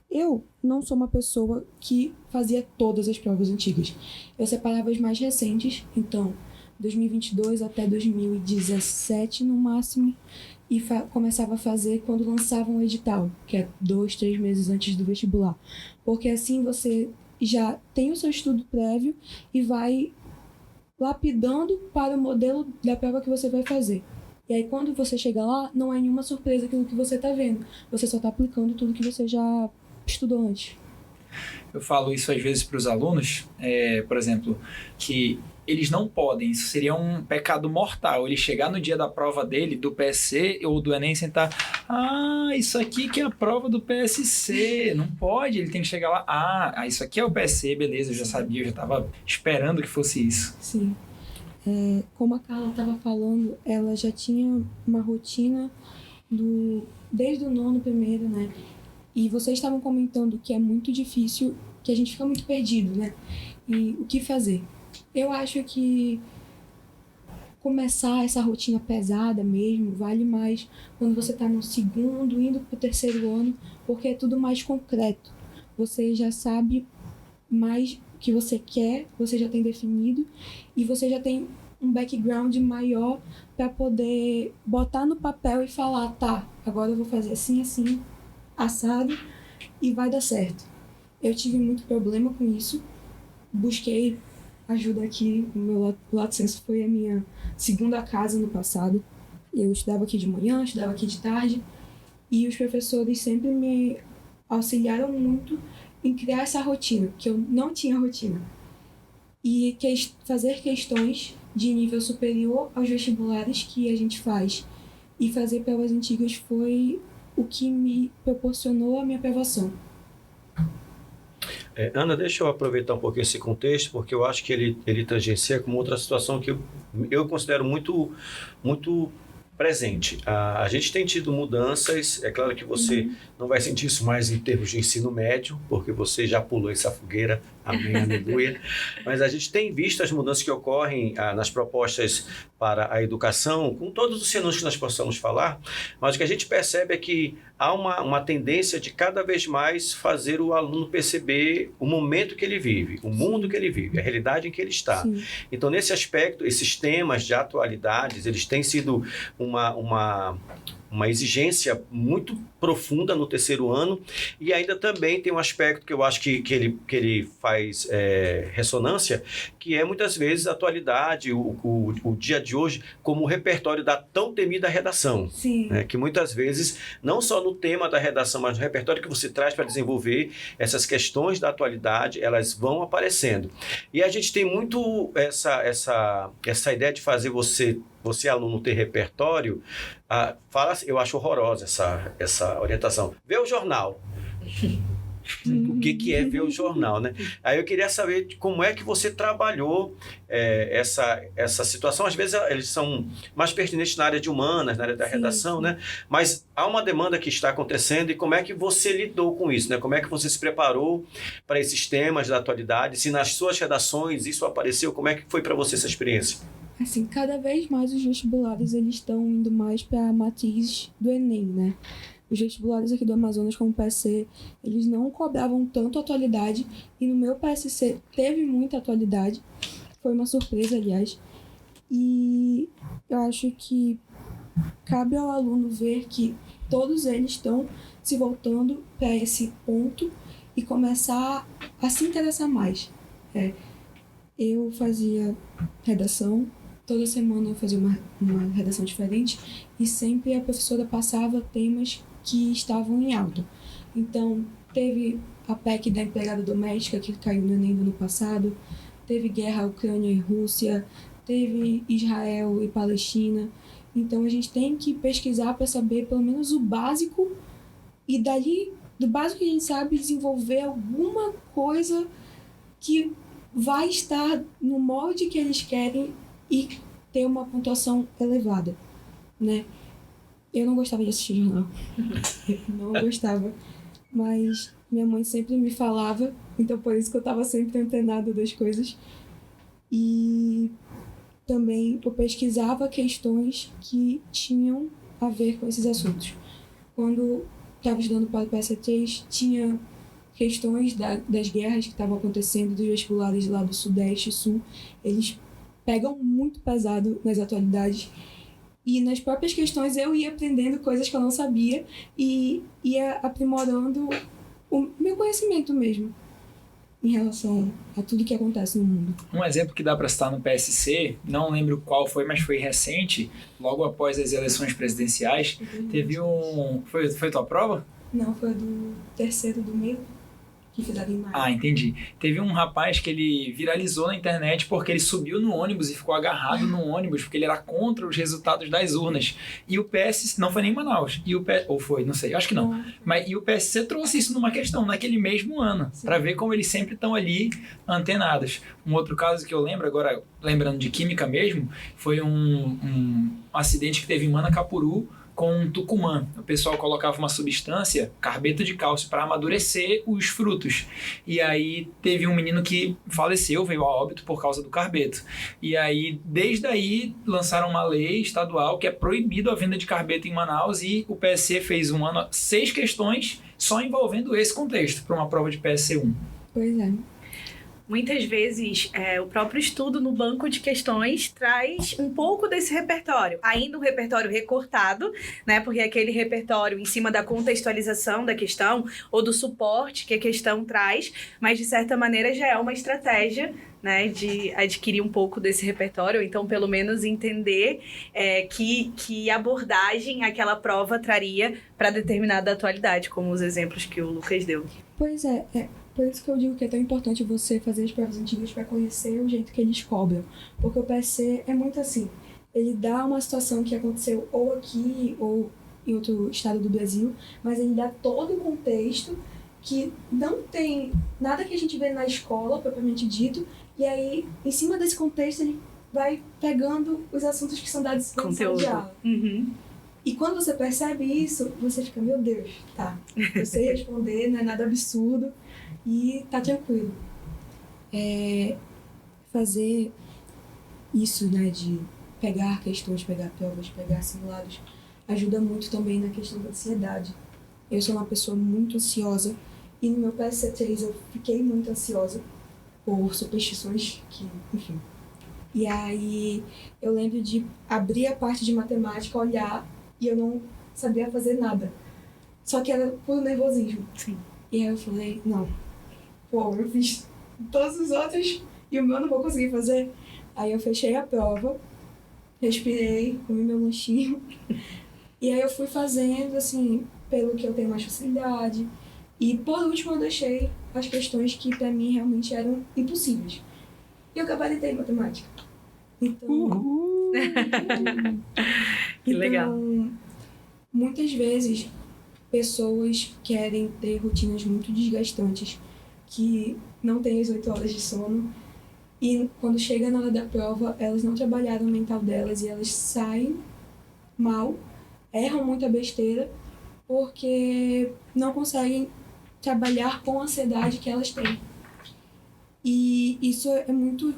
eu não sou uma pessoa que fazia todas as provas antigas. Eu separava as mais recentes, então 2022 até 2017 no máximo, e começava a fazer quando lançavam o edital, que é 2, 3 meses antes do vestibular. Porque assim você já tem o seu estudo prévio e vai lapidando para o modelo da prova que você vai fazer. E aí quando você chega lá, não é nenhuma surpresa aquilo que você está vendo. Você só está aplicando tudo que você já estudou antes. Eu falo isso às vezes para os alunos, por exemplo, que eles não podem, isso seria um pecado mortal, ele chegar no dia da prova dele, do PSC ou do Enem, sentar, isso aqui que é a prova do PSC, não pode, ele tem que chegar lá, isso aqui é o PSC, beleza, eu já sabia, eu já estava esperando que fosse isso. Sim. Como a Carla estava falando, ela já tinha uma rotina desde o 9º primeiro, né? E vocês estavam comentando que é muito difícil, que a gente fica muito perdido, né? E o que fazer? Eu acho que começar essa rotina pesada mesmo vale mais quando você está no 2º, indo para o 3º ano, porque é tudo mais concreto. Você já sabe mais o que você quer, você já tem definido e você já tem um background maior para poder botar no papel e falar, tá, agora eu vou fazer assim, assim, assado e vai dar certo. Eu tive muito problema com isso, busquei ajuda aqui, o meu Lato Senso foi a minha 2ª casa no passado. Eu estudava aqui de manhã, estudava aqui de tarde e os professores sempre me auxiliaram muito em criar essa rotina, que eu não tinha rotina. E fazer questões de nível superior aos vestibulares que a gente faz e fazer provas antigas foi o que me proporcionou a minha aprovação. Ana, deixa eu aproveitar um pouquinho esse contexto, porque eu acho que ele tangencia com outra situação que eu considero muito, muito presente. A gente tem tido mudanças, é claro que você não vai sentir isso mais em termos de ensino médio, porque você já pulou essa fogueira, amém, aleluia, mas a gente tem visto as mudanças que ocorrem nas propostas para a educação, com todos os cenários que nós possamos falar, mas o que a gente percebe é que há uma tendência de cada vez mais fazer o aluno perceber o momento que ele vive, o mundo que ele vive, a realidade em que ele está. Sim. Então, nesse aspecto, esses temas de atualidades, eles têm sido uma exigência muito profunda no 3º ano, e ainda também tem um aspecto que eu acho que ele faz ressonância, que é muitas vezes a atualidade, o dia de hoje, como o repertório da tão temida redação. Sim. Né? Que muitas vezes, não só no tema da redação, mas no repertório que você traz para desenvolver essas questões da atualidade, elas vão aparecendo. E a gente tem muito essa ideia de fazer você aluno ter repertório, eu acho horrorosa essa orientação. Vê o jornal. O que é ver o jornal, né? Aí eu queria saber como é que você trabalhou essa situação. Às vezes eles são mais pertinentes na área de humanas, na área da redação, né? Mas há uma demanda que está acontecendo e como é que você lidou com isso, né? Como é que você se preparou para esses temas da atualidade? Se nas suas redações isso apareceu, como é que foi para você essa experiência? Assim, cada vez mais os vestibulares eles estão indo mais para a matriz do Enem, né? Os vestibulares aqui do Amazonas, como o PSC, eles não cobravam tanto atualidade e no meu PSC teve muita atualidade. Foi uma surpresa, aliás. E eu acho que cabe ao aluno ver que todos eles estão se voltando para esse ponto e começar a se interessar mais. Eu fazia redação. Toda semana eu fazia uma redação diferente e sempre a professora passava temas que estavam em alta. Então, teve a PEC da empregada doméstica, que caiu no Enem do ano passado, teve guerra Ucrânia e Rússia, teve Israel e Palestina. Então, a gente tem que pesquisar para saber pelo menos o básico e dali, do básico que a gente sabe, desenvolver alguma coisa que vai estar no molde que eles querem e ter uma pontuação elevada, né? Eu não gostava de assistir jornal. Não gostava. mas minha mãe sempre me falava, então por isso que eu estava sempre antenada das coisas. E também eu pesquisava questões que tinham a ver com esses assuntos. Quando estava estudando para o PS3, tinha questões das guerras que estavam acontecendo, dos vestibulares lá do Sudeste e Sul. Eles pegam muito pesado nas atualidades. E nas próprias questões eu ia aprendendo coisas que eu não sabia e ia aprimorando o meu conhecimento mesmo em relação a tudo que acontece no mundo. Um exemplo que dá para citar no PSC, não lembro qual foi, mas foi recente, logo após as eleições presidenciais, teve um... Foi tua prova? Não, foi do terceiro do meio, que fizeram em maio. Ah, entendi. Teve um rapaz que ele viralizou na internet porque ele subiu no ônibus e ficou agarrado no ônibus porque ele era contra os resultados das urnas. E o PS, não foi nem em Manaus, ou foi, não sei, acho que não. Mas, e o PSC trouxe isso numa questão, naquele mesmo ano, para ver como eles sempre estão ali antenados. Um outro caso que eu lembro, agora lembrando de química mesmo, foi um acidente que teve em Manacapuru, com Tucumã. O pessoal colocava uma substância, carbeto de cálcio, para amadurecer os frutos. E aí teve um menino que faleceu, veio a óbito por causa do carbeto. E aí, desde aí, lançaram uma lei estadual que é proibido a venda de carbeto em Manaus e o PSC fez 6 questões só envolvendo esse contexto para uma prova de PSC1. Pois é. Muitas vezes, o próprio estudo no banco de questões traz um pouco desse repertório. Ainda um repertório recortado, né? Porque é aquele repertório em cima da contextualização da questão ou do suporte que a questão traz, mas de certa maneira já é uma estratégia, né, de adquirir um pouco desse repertório, ou então pelo menos entender que abordagem aquela prova traria para determinada atualidade, como os exemplos que o Lucas deu. Pois é. Por isso que eu digo que é tão importante você fazer as provas antigas para conhecer o jeito que eles cobram. Porque o PSC é muito assim. Ele dá uma situação que aconteceu ou aqui ou em outro estado do Brasil, mas ele dá todo o contexto que não tem nada que a gente vê na escola, propriamente dito, e aí, em cima desse contexto, ele vai pegando os assuntos que são dados em sala de aula. Uhum. E quando você percebe isso, você fica, meu Deus, tá, eu sei responder, não é nada absurdo, e tá tranquilo. Fazer isso, né, de pegar questões, pegar provas, pegar simulados, ajuda muito também na questão da ansiedade. Eu sou uma pessoa muito ansiosa, e no meu PSC3 eu fiquei muito ansiosa por superstições que, enfim. E aí eu lembro de abrir a parte de matemática, olhar, e eu não sabia fazer nada. Só que era puro nervosismo. Sim. E aí eu falei, não, eu fiz todos os outros e o meu não vou conseguir fazer. Aí eu fechei a prova, respirei, comi meu lanchinho. E aí eu fui fazendo, assim, pelo que eu tenho mais facilidade. E por último eu deixei as questões que pra mim realmente eram impossíveis. E eu gabaritei matemática. Então... Que legal. Então, muitas vezes, pessoas querem ter rotinas muito desgastantes, que não têm as 8 horas de sono, e quando chega na hora da prova, elas não trabalharam o mental delas e elas saem mal, erram muita besteira, porque não conseguem trabalhar com a ansiedade que elas têm. E isso é muito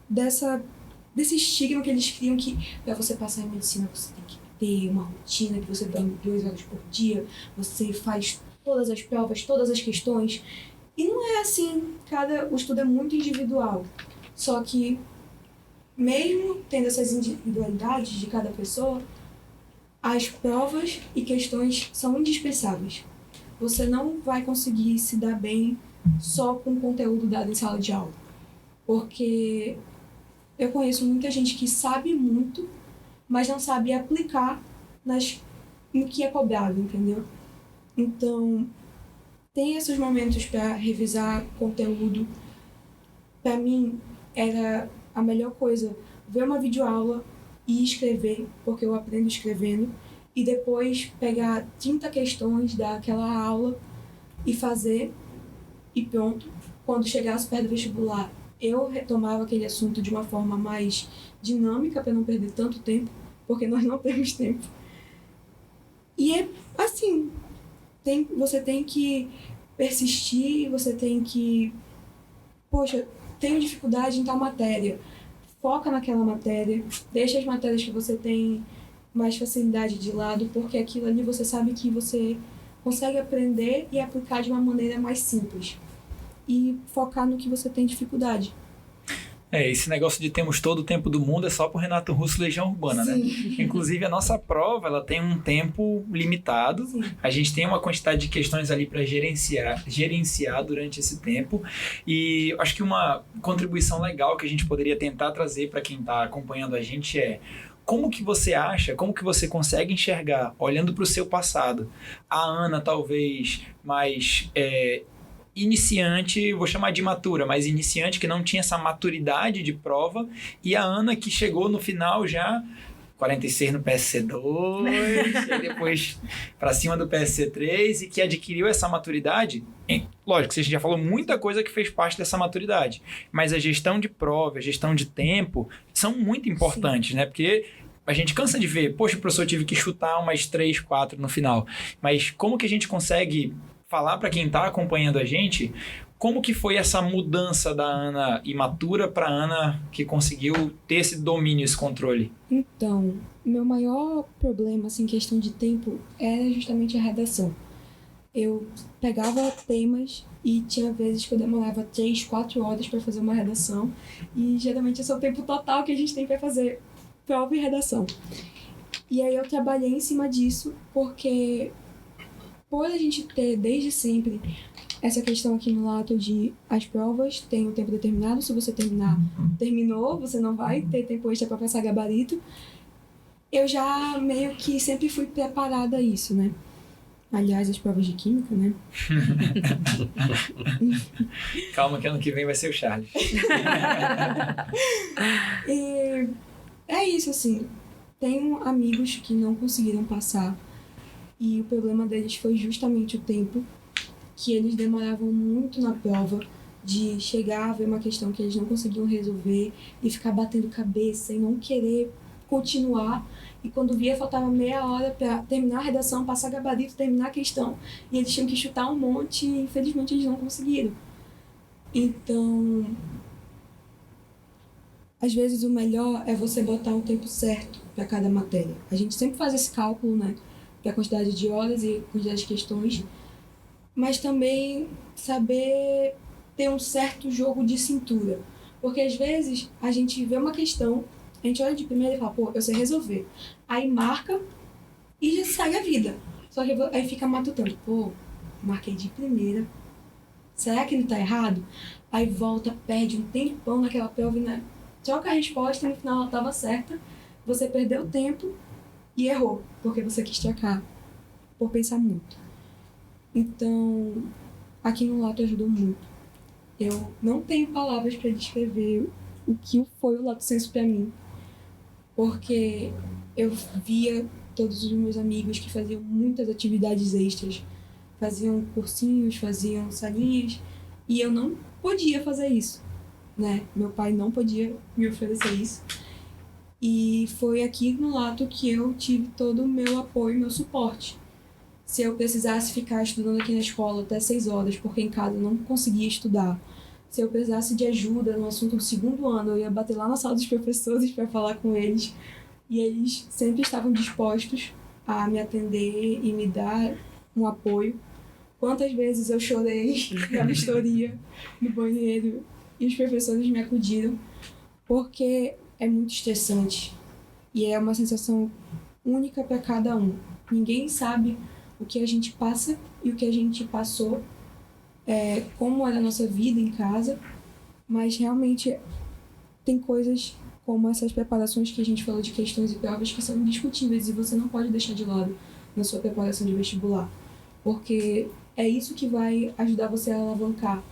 desse estigma que eles criam, que para você passar em medicina você tem que ter uma rotina, que você dorme 2 horas por dia, você faz todas as provas, todas as questões. E não é assim, o estudo é muito individual. Só que, mesmo tendo essas individualidades de cada pessoa, as provas e questões são indispensáveis. Você não vai conseguir se dar bem só com o conteúdo dado em sala de aula. Porque eu conheço muita gente que sabe muito, mas não sabe aplicar no que é cobrado, entendeu? Então, tem esses momentos para revisar conteúdo. Para mim, era a melhor coisa ver uma videoaula e escrever, porque eu aprendo escrevendo, e depois pegar 30 questões daquela aula e fazer, e pronto. Quando chegasse perto do vestibular, eu retomava aquele assunto de uma forma mais dinâmica, para não perder tanto tempo, porque nós não temos tempo. E é assim, você tem que persistir, você tem que... Poxa, tenho dificuldade em tal matéria. Foca naquela matéria, deixa as matérias que você tem mais facilidade de lado, porque aquilo ali você sabe que você consegue aprender e aplicar de uma maneira mais simples. E focar no que você tem dificuldade. Esse negócio de temos todo o tempo do mundo é só pro Renato Russo Legião Urbana, né? Inclusive, a nossa prova, ela tem um tempo limitado. Sim. A gente tem uma quantidade de questões ali para gerenciar durante esse tempo. E acho que uma contribuição legal que a gente poderia tentar trazer para quem está acompanhando a gente é: como que você acha, como que você consegue enxergar, olhando para o seu passado, a Ana talvez mais... iniciante, vou chamar de imatura, mas iniciante que não tinha essa maturidade de prova, e a Ana que chegou no final já 46 no PSC2, e depois para cima do PSC3, e que adquiriu essa maturidade. Lógico, a gente já falou muita coisa que fez parte dessa maturidade, mas a gestão de prova, a gestão de tempo são muito importantes, né? Porque a gente cansa de ver, poxa, o professor tive que chutar umas 3, 4 no final, mas como que a gente consegue falar para quem está acompanhando a gente como que foi essa mudança da Ana imatura para a Ana que conseguiu ter esse domínio, esse controle? Então, meu maior problema, assim, em questão de tempo, era justamente a redação. Eu pegava temas e tinha vezes que eu demorava 3, 4 horas para fazer uma redação, e geralmente esse é o tempo total que a gente tem para fazer prova e redação. E aí eu trabalhei em cima disso, porque por a gente ter desde sempre essa questão aqui no Lato de as provas têm um tempo determinado, se você terminou, você não vai ter tempo extra para passar gabarito. Eu já meio que sempre fui preparada a isso, né? Aliás, as provas de química, né? Calma que ano que vem vai ser o Charles. E é isso, assim. Tenho amigos que não conseguiram passar. E o problema deles foi justamente o tempo, que eles demoravam muito na prova, de chegar a ver uma questão que eles não conseguiam resolver e ficar batendo cabeça e não querer continuar. E quando via, faltava meia hora para terminar a redação, passar gabarito, terminar a questão. E eles tinham que chutar um monte e infelizmente eles não conseguiram. Então, às vezes o melhor é você botar um tempo certo para cada matéria. A gente sempre faz esse cálculo, né? Da quantidade de horas e quantidade de questões, mas também saber ter um certo jogo de cintura. Porque às vezes a gente vê uma questão, a gente olha de primeira e fala, pô, eu sei resolver. Aí marca e já segue a vida. Só que aí fica matutando, pô, marquei de primeira, será que não tá errado? Aí volta, perde um tempão naquela prova e troca a resposta e no final ela tava certa, você perdeu tempo e errou, porque você quis trocar por pensar muito. Então, aqui no Lato ajudou muito. Eu não tenho palavras para descrever o que foi o Lato Senso para mim, porque eu via todos os meus amigos que faziam muitas atividades extras, faziam cursinhos, faziam salinhas, e eu não podia fazer isso, né? Meu pai não podia me oferecer isso. E foi aqui no Lato que eu tive todo o meu apoio, meu suporte. Se eu precisasse ficar estudando aqui na escola até 6 horas, porque em casa eu não conseguia estudar. Se eu precisasse de ajuda no assunto do segundo ano, eu ia bater lá na sala dos professores para falar com eles. E eles sempre estavam dispostos a me atender e me dar um apoio. Quantas vezes eu chorei na vistoria, no banheiro, e os professores me acudiram, porque é muito estressante e é uma sensação única para cada um. Ninguém sabe o que a gente passa e o que a gente passou, como era a nossa vida em casa, mas realmente tem coisas como essas preparações que a gente falou de questões e provas que são indiscutíveis e você não pode deixar de lado na sua preparação de vestibular, porque é isso que vai ajudar você a alavancar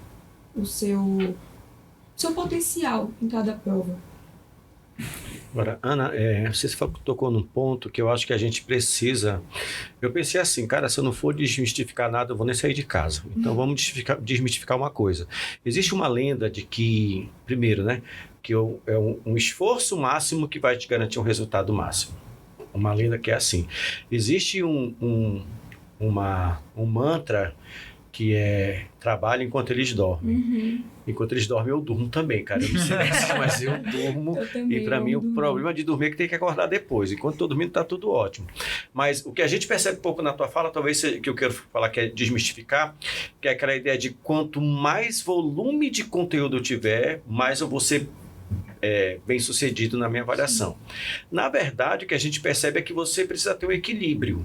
o seu potencial em cada prova. Agora, Ana, você tocou num ponto que eu acho que a gente precisa... Eu pensei assim, cara, se eu não for desmistificar nada, eu vou nem sair de casa. Então, vamos desmistificar uma coisa. Existe uma lenda de que, primeiro, né, que é um esforço máximo que vai te garantir um resultado máximo. Uma lenda que é assim. Existe um um mantra que é trabalho enquanto eles dormem. Enquanto eles dormem, eu durmo também, cara. Eu não sei mas eu durmo. Eu também, E para mim, o problema de dormir é que tem que acordar depois. Enquanto estou dormindo, tá tudo ótimo. Mas o que a gente percebe um pouco na tua fala, talvez seja, que eu quero falar, que é desmistificar, que é aquela ideia de quanto mais volume de conteúdo eu tiver, mais eu vou ser bem sucedido na minha avaliação. Na verdade, o que a gente percebe é que você precisa ter um equilíbrio.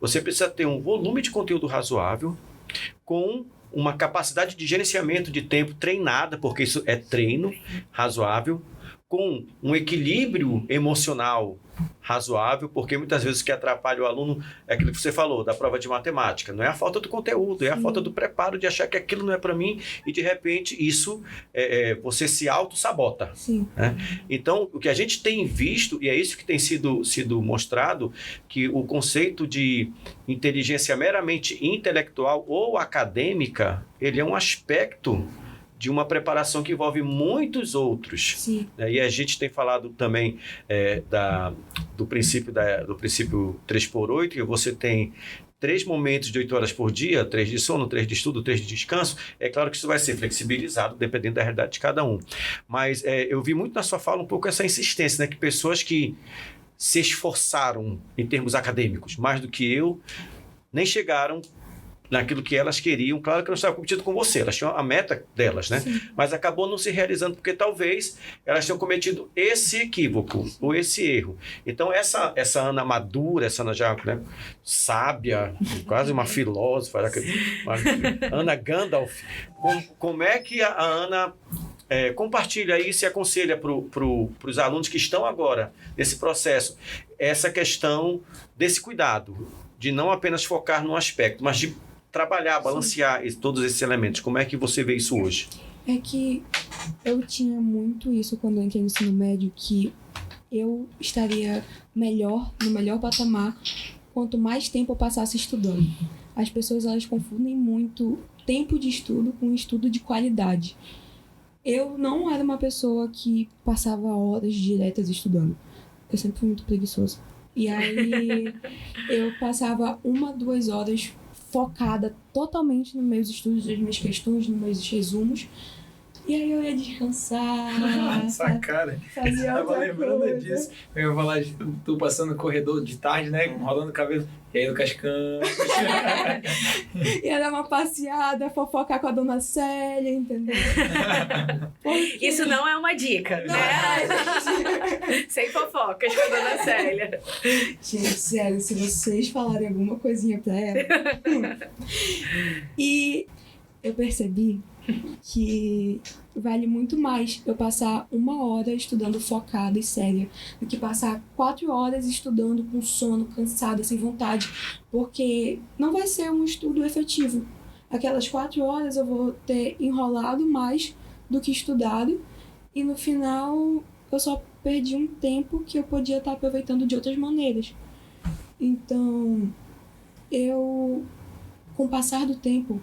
Você precisa ter um volume de conteúdo razoável, com uma capacidade de gerenciamento de tempo treinada, porque isso é treino razoável, com um equilíbrio emocional razoável, porque muitas vezes o que atrapalha o aluno é aquilo que você falou, da prova de matemática. Não é a falta do conteúdo, é a falta do preparo de achar que aquilo não é para mim e, de repente, isso você se auto-sabota. Né? Então, o que a gente tem visto, e é isso que tem sido mostrado, que o conceito de inteligência meramente intelectual ou acadêmica, ele é um aspecto de uma preparação que envolve muitos outros. Sim. E a gente tem falado também do princípio 3x8, que você tem 3 momentos de 8 horas por dia, 3 de sono, 3 de estudo, 3 de descanso. É claro que isso vai ser flexibilizado, dependendo da realidade de cada um. Mas eu vi muito na sua fala um pouco essa insistência, né? Que pessoas que se esforçaram em termos acadêmicos, mais do que eu, nem chegaram naquilo que elas queriam. Claro que não estava competindo com você, elas tinham a meta delas, né? Sim. Mas acabou não se realizando, porque talvez elas tenham cometido esse equívoco, ou esse erro. Então, essa Ana madura, essa Ana já, né, sábia, quase uma filósofa, uma Ana Gandalf, como é que a Ana compartilha isso e aconselha para os alunos que estão agora nesse processo, essa questão desse cuidado, de não apenas focar num aspecto, mas de trabalhar, balancear todos esses elementos. Como é que você vê isso hoje? É que eu tinha muito isso quando eu entrei no ensino médio, que eu estaria no melhor patamar quanto mais tempo eu passasse estudando. As pessoas, elas confundem muito tempo de estudo com estudo de qualidade. Eu não era uma pessoa que passava horas diretas estudando. Eu sempre fui muito preguiçosa. E aí eu passava 1, 2 horas focada totalmente nos meus estudos, nas minhas questões, nos meus resumos. E aí eu ia descansar. Essa cara. Fazia Eu tava outra lembrando coisa. disso. Eu ia falar de tu passando no corredor de tarde, né? Rolando o cabelo. E aí no cascão. Ia dar uma passeada, fofocar com a dona Célia, entendeu? Porque... Isso não é uma dica, né? Sem fofocas com a dona Célia. Gente, sério, se vocês falarem alguma coisinha pra ela... E eu percebi que vale muito mais eu passar 1 hora estudando focada e séria do que passar 4 horas estudando com sono, cansada, sem vontade, porque não vai ser um estudo efetivo. Aquelas 4 horas eu vou ter enrolado mais do que estudado e no final eu só perdi um tempo que eu podia estar aproveitando de outras maneiras. Então, com o passar do tempo,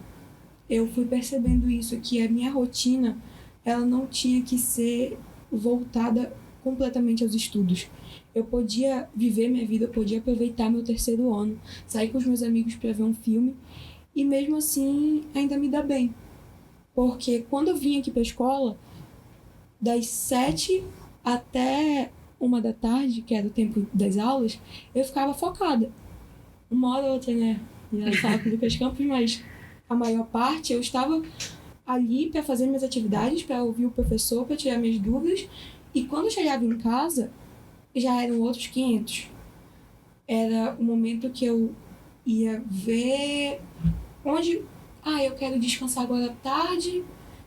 eu fui percebendo isso, que a minha rotina, ela não tinha que ser voltada completamente aos estudos. Eu podia viver minha vida, eu podia aproveitar meu 3º ano, sair com os meus amigos para ver um filme e mesmo assim ainda me dá bem. Porque quando eu vim aqui para a escola, das 7 até 1 da tarde, que era o tempo das aulas, eu ficava focada. 1 hora ou outra, né? Já estava com o Lucas Campos, mas a maior parte eu estava ali para fazer minhas atividades, para ouvir o professor, para tirar minhas dúvidas. E quando eu chegava em casa, já eram outros 500. Era o momento que eu ia ver onde... eu quero descansar agora à tarde,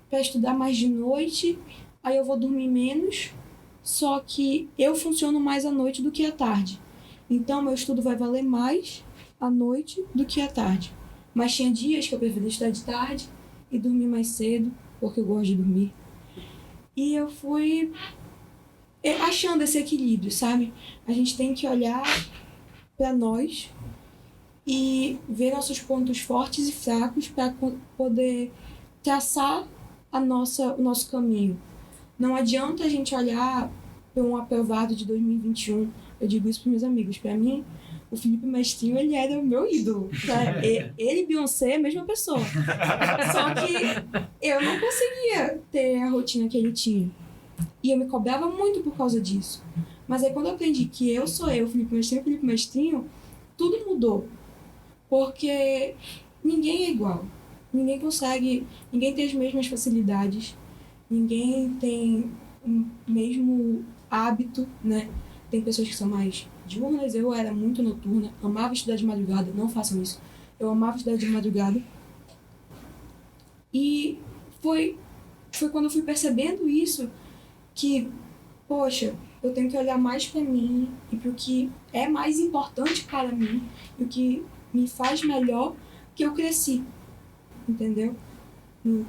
para estudar mais de noite, aí eu vou dormir menos, só que eu funciono mais à noite do que à tarde. Então, meu estudo vai valer mais à noite do que à tarde. Mas tinha dias que eu preferia estudar de tarde e dormir mais cedo, porque eu gosto de dormir. E eu fui achando esse equilíbrio, sabe? A gente tem que olhar para nós e ver nossos pontos fortes e fracos para poder traçar o nosso caminho. Não adianta a gente olhar para um aprovado de 2021, eu digo isso para meus amigos, para mim, o Felipe Mestrinho, ele era o meu ídolo. Tá? Ele e Beyoncé, a mesma pessoa. Só que eu não conseguia ter a rotina que ele tinha. E eu me cobrava muito por causa disso. Mas aí quando eu aprendi que eu sou eu, Felipe Mestrinho, tudo mudou. Porque ninguém é igual. Ninguém tem as mesmas facilidades. Ninguém tem o mesmo hábito, né? Tem pessoas que são mais diurnas, eu era muito noturna, amava estudar de madrugada, não façam isso. Eu amava estudar de madrugada. E foi quando eu fui percebendo isso que, poxa, eu tenho que olhar mais para mim e para o que é mais importante para mim e o que me faz melhor, que eu cresci, entendeu? No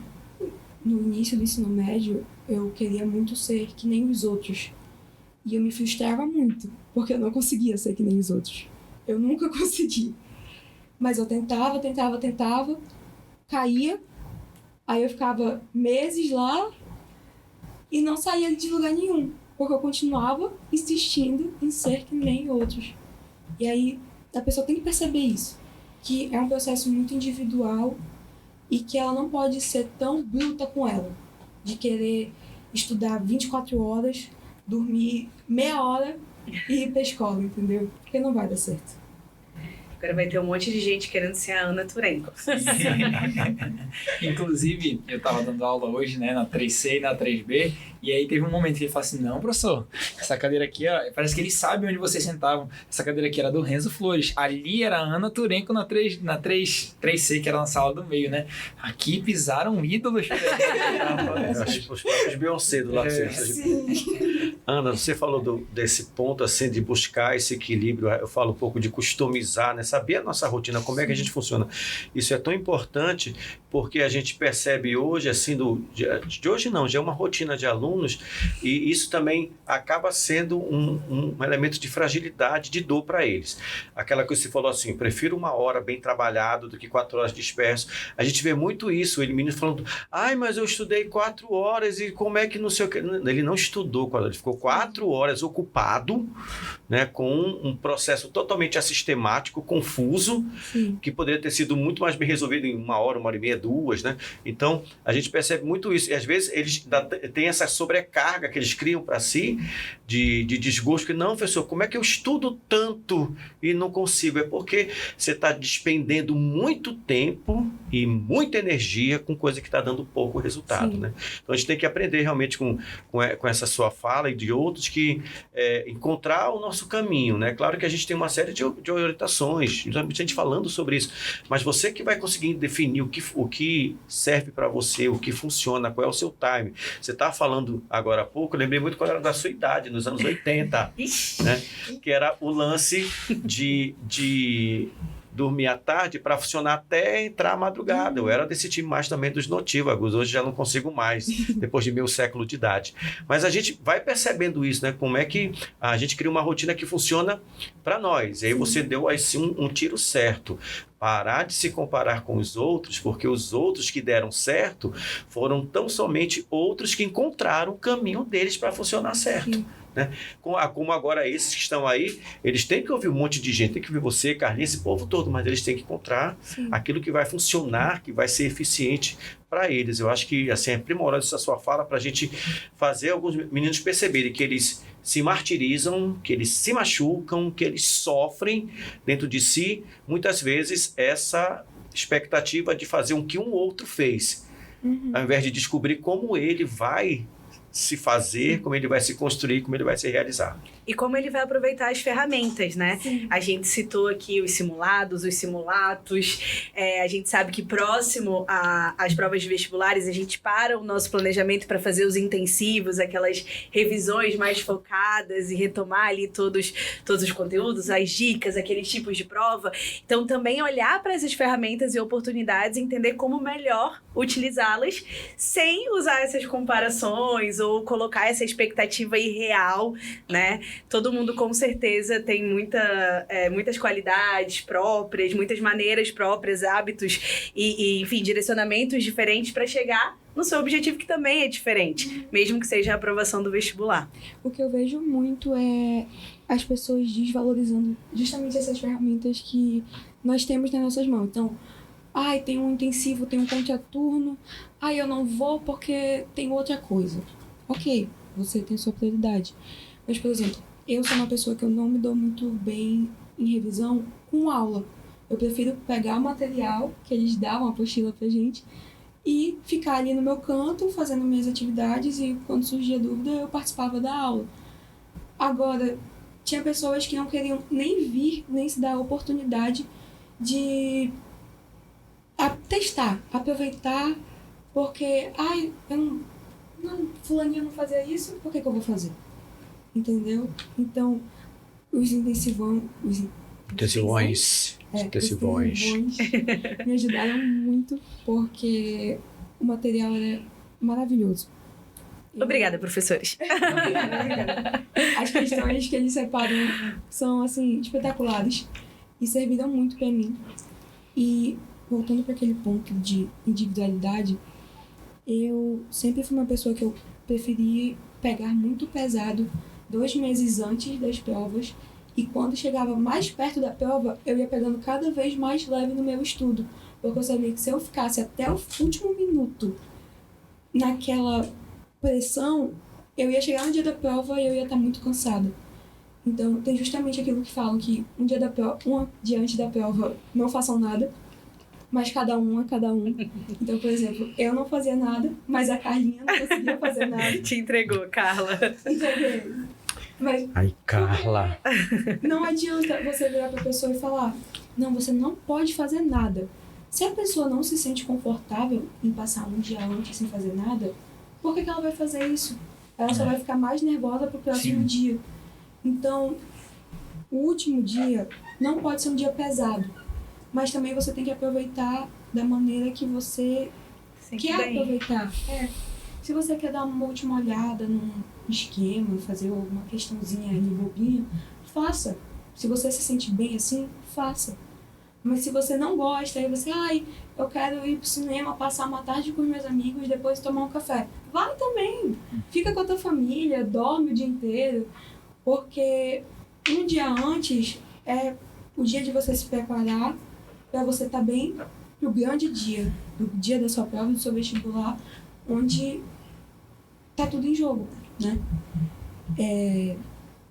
início do ensino médio, eu queria muito ser que nem os outros. E eu me frustrava muito, porque eu não conseguia ser que nem os outros. Eu nunca consegui. Mas eu tentava, caía, aí eu ficava meses lá e não saía de lugar nenhum, porque eu continuava insistindo em ser que nem outros. E aí a pessoa tem que perceber isso, que é um processo muito individual e que ela não pode ser tão bruta com ela, de querer estudar 24 horas, dormir meia hora e ir pra escola, entendeu? Porque não vai dar certo. Agora vai ter um monte de gente querendo ser a Ana Turenko. Inclusive, eu tava dando aula hoje, né, na 3C e na 3B, e aí teve um momento que ele falou assim, não, professor, essa cadeira aqui, ó, parece que eles sabem onde vocês sentavam. Essa cadeira aqui era do Renzo Flores, ali era a Ana Turenko na 3C, que era na sala do meio, né? Aqui pisaram ídolos. Os próprios Beyoncé do lado. Ana, você falou desse ponto, assim, de buscar esse equilíbrio, eu falo um pouco de customizar, né? Saber a nossa rotina, como é que a gente funciona. Isso é tão importante porque a gente percebe hoje, assim, de hoje não, já é uma rotina de alunos e isso também acaba sendo um elemento de fragilidade, de dor para eles. Aquela que você falou assim, prefiro 1 hora bem trabalhado do que 4 horas disperso. A gente vê muito isso, ele menino falando, mas eu estudei 4 horas e como é que não sei o que... Ele não estudou 4 horas, ele ficou 4 horas ocupado, né, com um processo totalmente assistemático, confuso, que poderia ter sido muito mais bem resolvido em 1 hora, 1h30, 2, né? Então, a gente percebe muito isso. E, às vezes, eles têm essa sobrecarga que eles criam para si, de desgosto, que não, professor, como é que eu estudo tanto e não consigo? É porque você está despendendo muito tempo e muita energia com coisa que está dando pouco resultado, né? Então, a gente tem que aprender realmente com essa sua fala e de outros que encontrar o nosso caminho, né? Claro que a gente tem uma série de orientações, a gente falando sobre isso, mas você que vai conseguir definir o que serve para você, o que funciona, qual é o seu time. Você estava falando agora há pouco, eu lembrei muito quando era da sua idade, nos anos 80, né? Que era o lance de dormir à tarde para funcionar até entrar a madrugada. Eu era desse time mais também dos notívagos, hoje já não consigo mais, depois de meio século de idade. Mas a gente vai percebendo isso, né? Como é que a gente cria uma rotina que funciona para nós. E aí você deu assim um tiro certo. Parar de se comparar com os outros, porque os outros que deram certo foram tão somente outros que encontraram o caminho deles para funcionar certo. Né? Como agora esses que estão aí, eles têm que ouvir um monte de gente, tem que ouvir você, Carlinhos, esse povo todo, mas eles têm que encontrar aquilo que vai funcionar, que vai ser eficiente para eles. Eu acho que assim, é primorosa essa sua fala para a gente fazer alguns meninos perceberem que eles se martirizam, que eles se machucam, que eles sofrem dentro de si, muitas vezes essa expectativa de fazer o que um outro fez, ao invés de descobrir como ele vai se fazer, como ele vai se construir, como ele vai se realizar. E como ele vai aproveitar as ferramentas, né? A gente citou aqui os simulados, os simulatos. A gente sabe que próximo às provas de vestibulares, a gente para o nosso planejamento para fazer os intensivos, aquelas revisões mais focadas e retomar ali todos os conteúdos, as dicas, aqueles tipos de prova. Então, também olhar para essas ferramentas e oportunidades, entender como melhor utilizá-las sem usar essas comparações ou colocar essa expectativa irreal, né? Todo mundo com certeza tem muitas qualidades próprias, muitas maneiras próprias, hábitos e enfim, direcionamentos diferentes para chegar no seu objetivo, que também é diferente, mesmo que seja a aprovação do vestibular. O que eu vejo muito é as pessoas desvalorizando justamente essas ferramentas que nós temos nas nossas mãos. Então, tem um intensivo, tem um contraturno, eu não vou porque tem outra coisa. Ok, você tem sua prioridade. Mas, por exemplo, eu sou uma pessoa que eu não me dou muito bem em revisão com aula. Eu prefiro pegar o material que eles davam, a apostila pra gente, e ficar ali no meu canto, fazendo minhas atividades, e quando surgia dúvida, eu participava da aula. Agora, tinha pessoas que não queriam nem vir, nem se dar a oportunidade de testar, aproveitar, porque, fulaninho não fazia isso, por que eu vou fazer? Entendeu? Então, os intensivões me ajudaram muito, porque o material era maravilhoso. Obrigada, professores. Obrigada. As questões que eles separam são, assim, espetaculares e serviram muito para mim. E, voltando para aquele ponto de individualidade, eu sempre fui uma pessoa que eu preferi pegar muito pesado 2 meses antes das provas, e quando chegava mais perto da prova, eu ia pegando cada vez mais leve no meu estudo, porque eu sabia que se eu ficasse até o último minuto naquela pressão, eu ia chegar no dia da prova e eu ia estar muito cansada. Então, tem justamente aquilo que falam, que um dia antes da prova não façam nada, mas cada um é cada um. Então, por exemplo, eu não fazia nada, mas a Carlinha não conseguia fazer nada. Te entregou, Carla. Entreguei. Mas Ai, Carla. não adianta você virar pra pessoa e falar, não, você não pode fazer nada. Se a pessoa não se sente confortável em passar um dia antes sem fazer nada, por que ela vai fazer isso? Ela só vai ficar mais nervosa pro próximo dia. Então, o último dia não pode ser um dia pesado, mas também você tem que aproveitar da maneira que você quer aproveitar. Se você quer dar uma última olhada num esquema, fazer uma questãozinha ali bobinha, faça. Se você se sente bem assim, faça. Mas se você não gosta, aí você, eu quero ir pro cinema, passar uma tarde com os meus amigos e depois tomar um café. Vai também. Fica com a tua família, dorme o dia inteiro. Porque um dia antes é o dia de você se preparar para você estar bem pro grande dia, do dia da sua prova, do seu vestibular, onde tá tudo em jogo, né?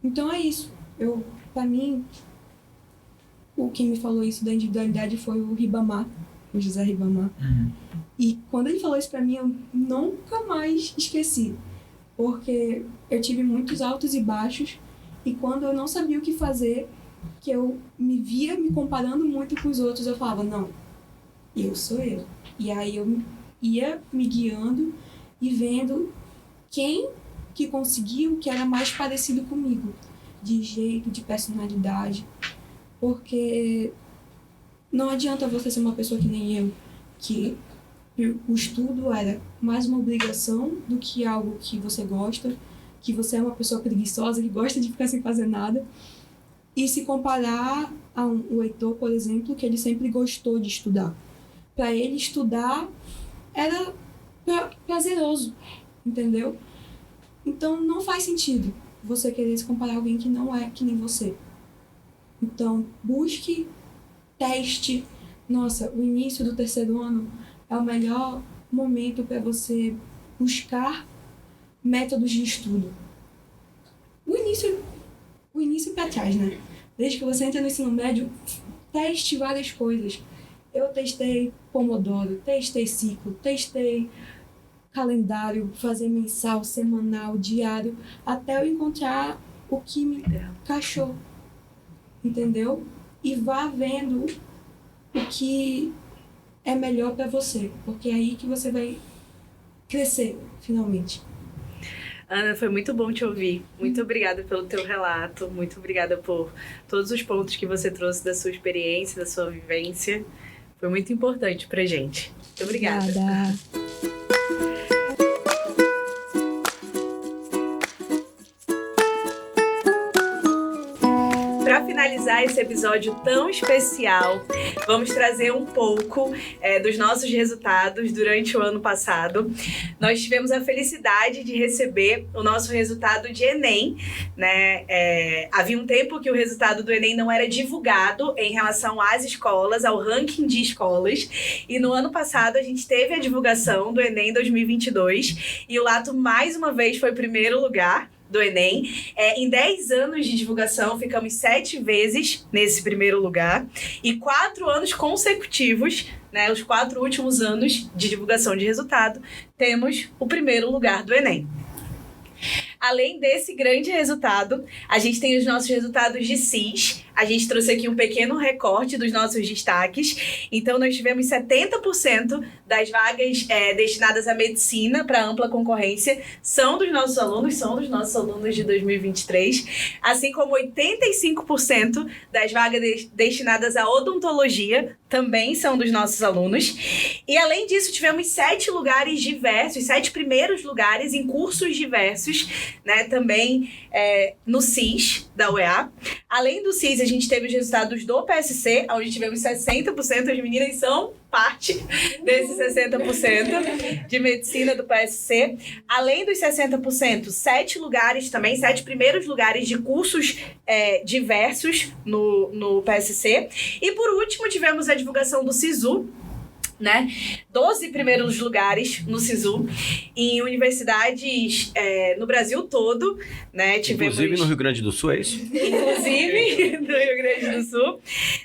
Então é isso. Pra mim, o que me falou isso da individualidade foi o Ribamar, o José Ribamar. E quando ele falou isso pra mim, eu nunca mais esqueci. Porque eu tive muitos altos e baixos, e quando eu não sabia o que fazer, que eu me via me comparando muito com os outros, eu falava, não, eu sou eu. E aí eu ia me guiando e vendo quem que conseguiu, que era mais parecido comigo, de jeito, de personalidade. Porque não adianta você ser uma pessoa que nem eu, que o estudo era mais uma obrigação do que algo que você gosta, que você é uma pessoa preguiçosa, que gosta de ficar sem fazer nada, e se comparar o Heitor, por exemplo, que ele sempre gostou de estudar. Para ele, estudar era prazeroso, entendeu? Então, não faz sentido você querer se comparar a alguém que não é que nem você. Então, busque, teste. Nossa, o início do 3º ano é o melhor momento para você buscar métodos de estudo. O início para trás, né? Desde que você entra no ensino médio, teste várias coisas. Eu testei Pomodoro, testei ciclo, testei calendário, fazer mensal, semanal, diário, até eu encontrar o que me encaixou, entendeu? E vá vendo o que é melhor para você, porque é aí que você vai crescer, finalmente. Ana, foi muito bom te ouvir. Muito obrigada pelo teu relato, muito obrigada por todos os pontos que você trouxe da sua experiência, da sua vivência. Foi muito importante pra gente. Muito obrigada. para finalizar esse episódio tão especial, vamos trazer um pouco dos nossos resultados durante o ano passado. Nós tivemos a felicidade de receber o nosso resultado de Enem, né? Havia um tempo que o resultado do Enem não era divulgado em relação às escolas, ao ranking de escolas, e no ano passado a gente teve a divulgação do Enem 2022 e o Lato mais uma vez foi primeiro lugar do Enem. Em 10 anos de divulgação, ficamos 7 vezes nesse primeiro lugar e 4 anos consecutivos, né, os 4 últimos anos de divulgação de resultado, temos o primeiro lugar do Enem. Além desse grande resultado, a gente tem os nossos resultados de CIS. A gente trouxe aqui um pequeno recorte dos nossos destaques. Então, nós tivemos 70% das vagas destinadas à medicina para ampla concorrência são dos nossos alunos de 2023, assim como 85% das vagas destinadas à odontologia também são dos nossos alunos. E, além disso, tivemos 7 lugares diversos, 7 primeiros lugares em cursos diversos, né, também no CIS da UEA. Além do CIS, a gente teve os resultados do PSC, onde tivemos 60%, as meninas são parte desses 60% de medicina do PSC. Além dos 60%, 7 lugares também, 7 primeiros lugares de cursos diversos no PSC. E por último, tivemos a divulgação do SISU, né? 12 primeiros lugares no SISU, em universidades no Brasil todo, né? Inclusive no Rio Grande do Sul, é isso? Inclusive no Rio Grande do Sul.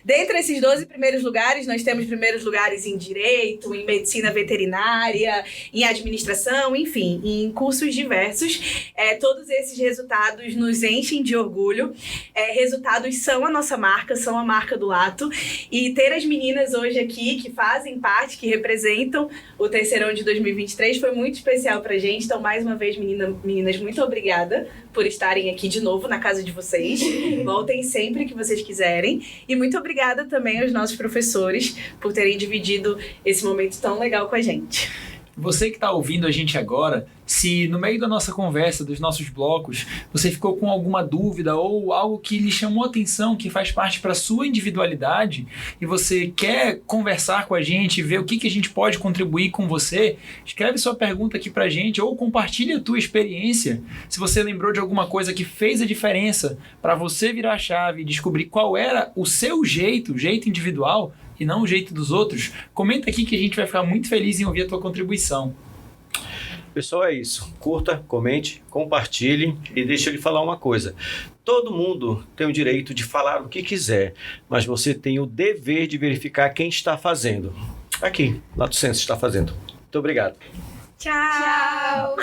Dentre esses 12 primeiros lugares, nós temos primeiros lugares em Direito, em Medicina Veterinária, em Administração, enfim, em cursos diversos. Todos esses resultados nos enchem de orgulho. Resultados são a nossa marca, são a marca do Lato. E ter as meninas hoje aqui que fazem parte, que representam o Terceirão de 2023 foi muito especial pra gente. Então, mais uma vez, meninas, muito obrigada por estarem aqui de novo na casa de vocês. Voltem sempre que vocês quiserem. E muito obrigada também aos nossos professores por terem dividido esse momento tão legal com a gente. Você que está ouvindo a gente agora, se no meio da nossa conversa, dos nossos blocos, você ficou com alguma dúvida ou algo que lhe chamou a atenção, que faz parte para a sua individualidade, e você quer conversar com a gente, ver o que a gente pode contribuir com você, escreve sua pergunta aqui para a gente ou compartilha a tua experiência. Se você lembrou de alguma coisa que fez a diferença para você virar a chave e descobrir qual era o seu jeito, o jeito individual, e não o jeito dos outros, comenta aqui que a gente vai ficar muito feliz em ouvir a tua contribuição. Pessoal, é isso. Curta, comente, compartilhe e deixa eu lhe falar uma coisa. Todo mundo tem o direito de falar o que quiser, mas você tem o dever de verificar quem está fazendo. Aqui, Lato Senso está fazendo. Muito obrigado. Tchau!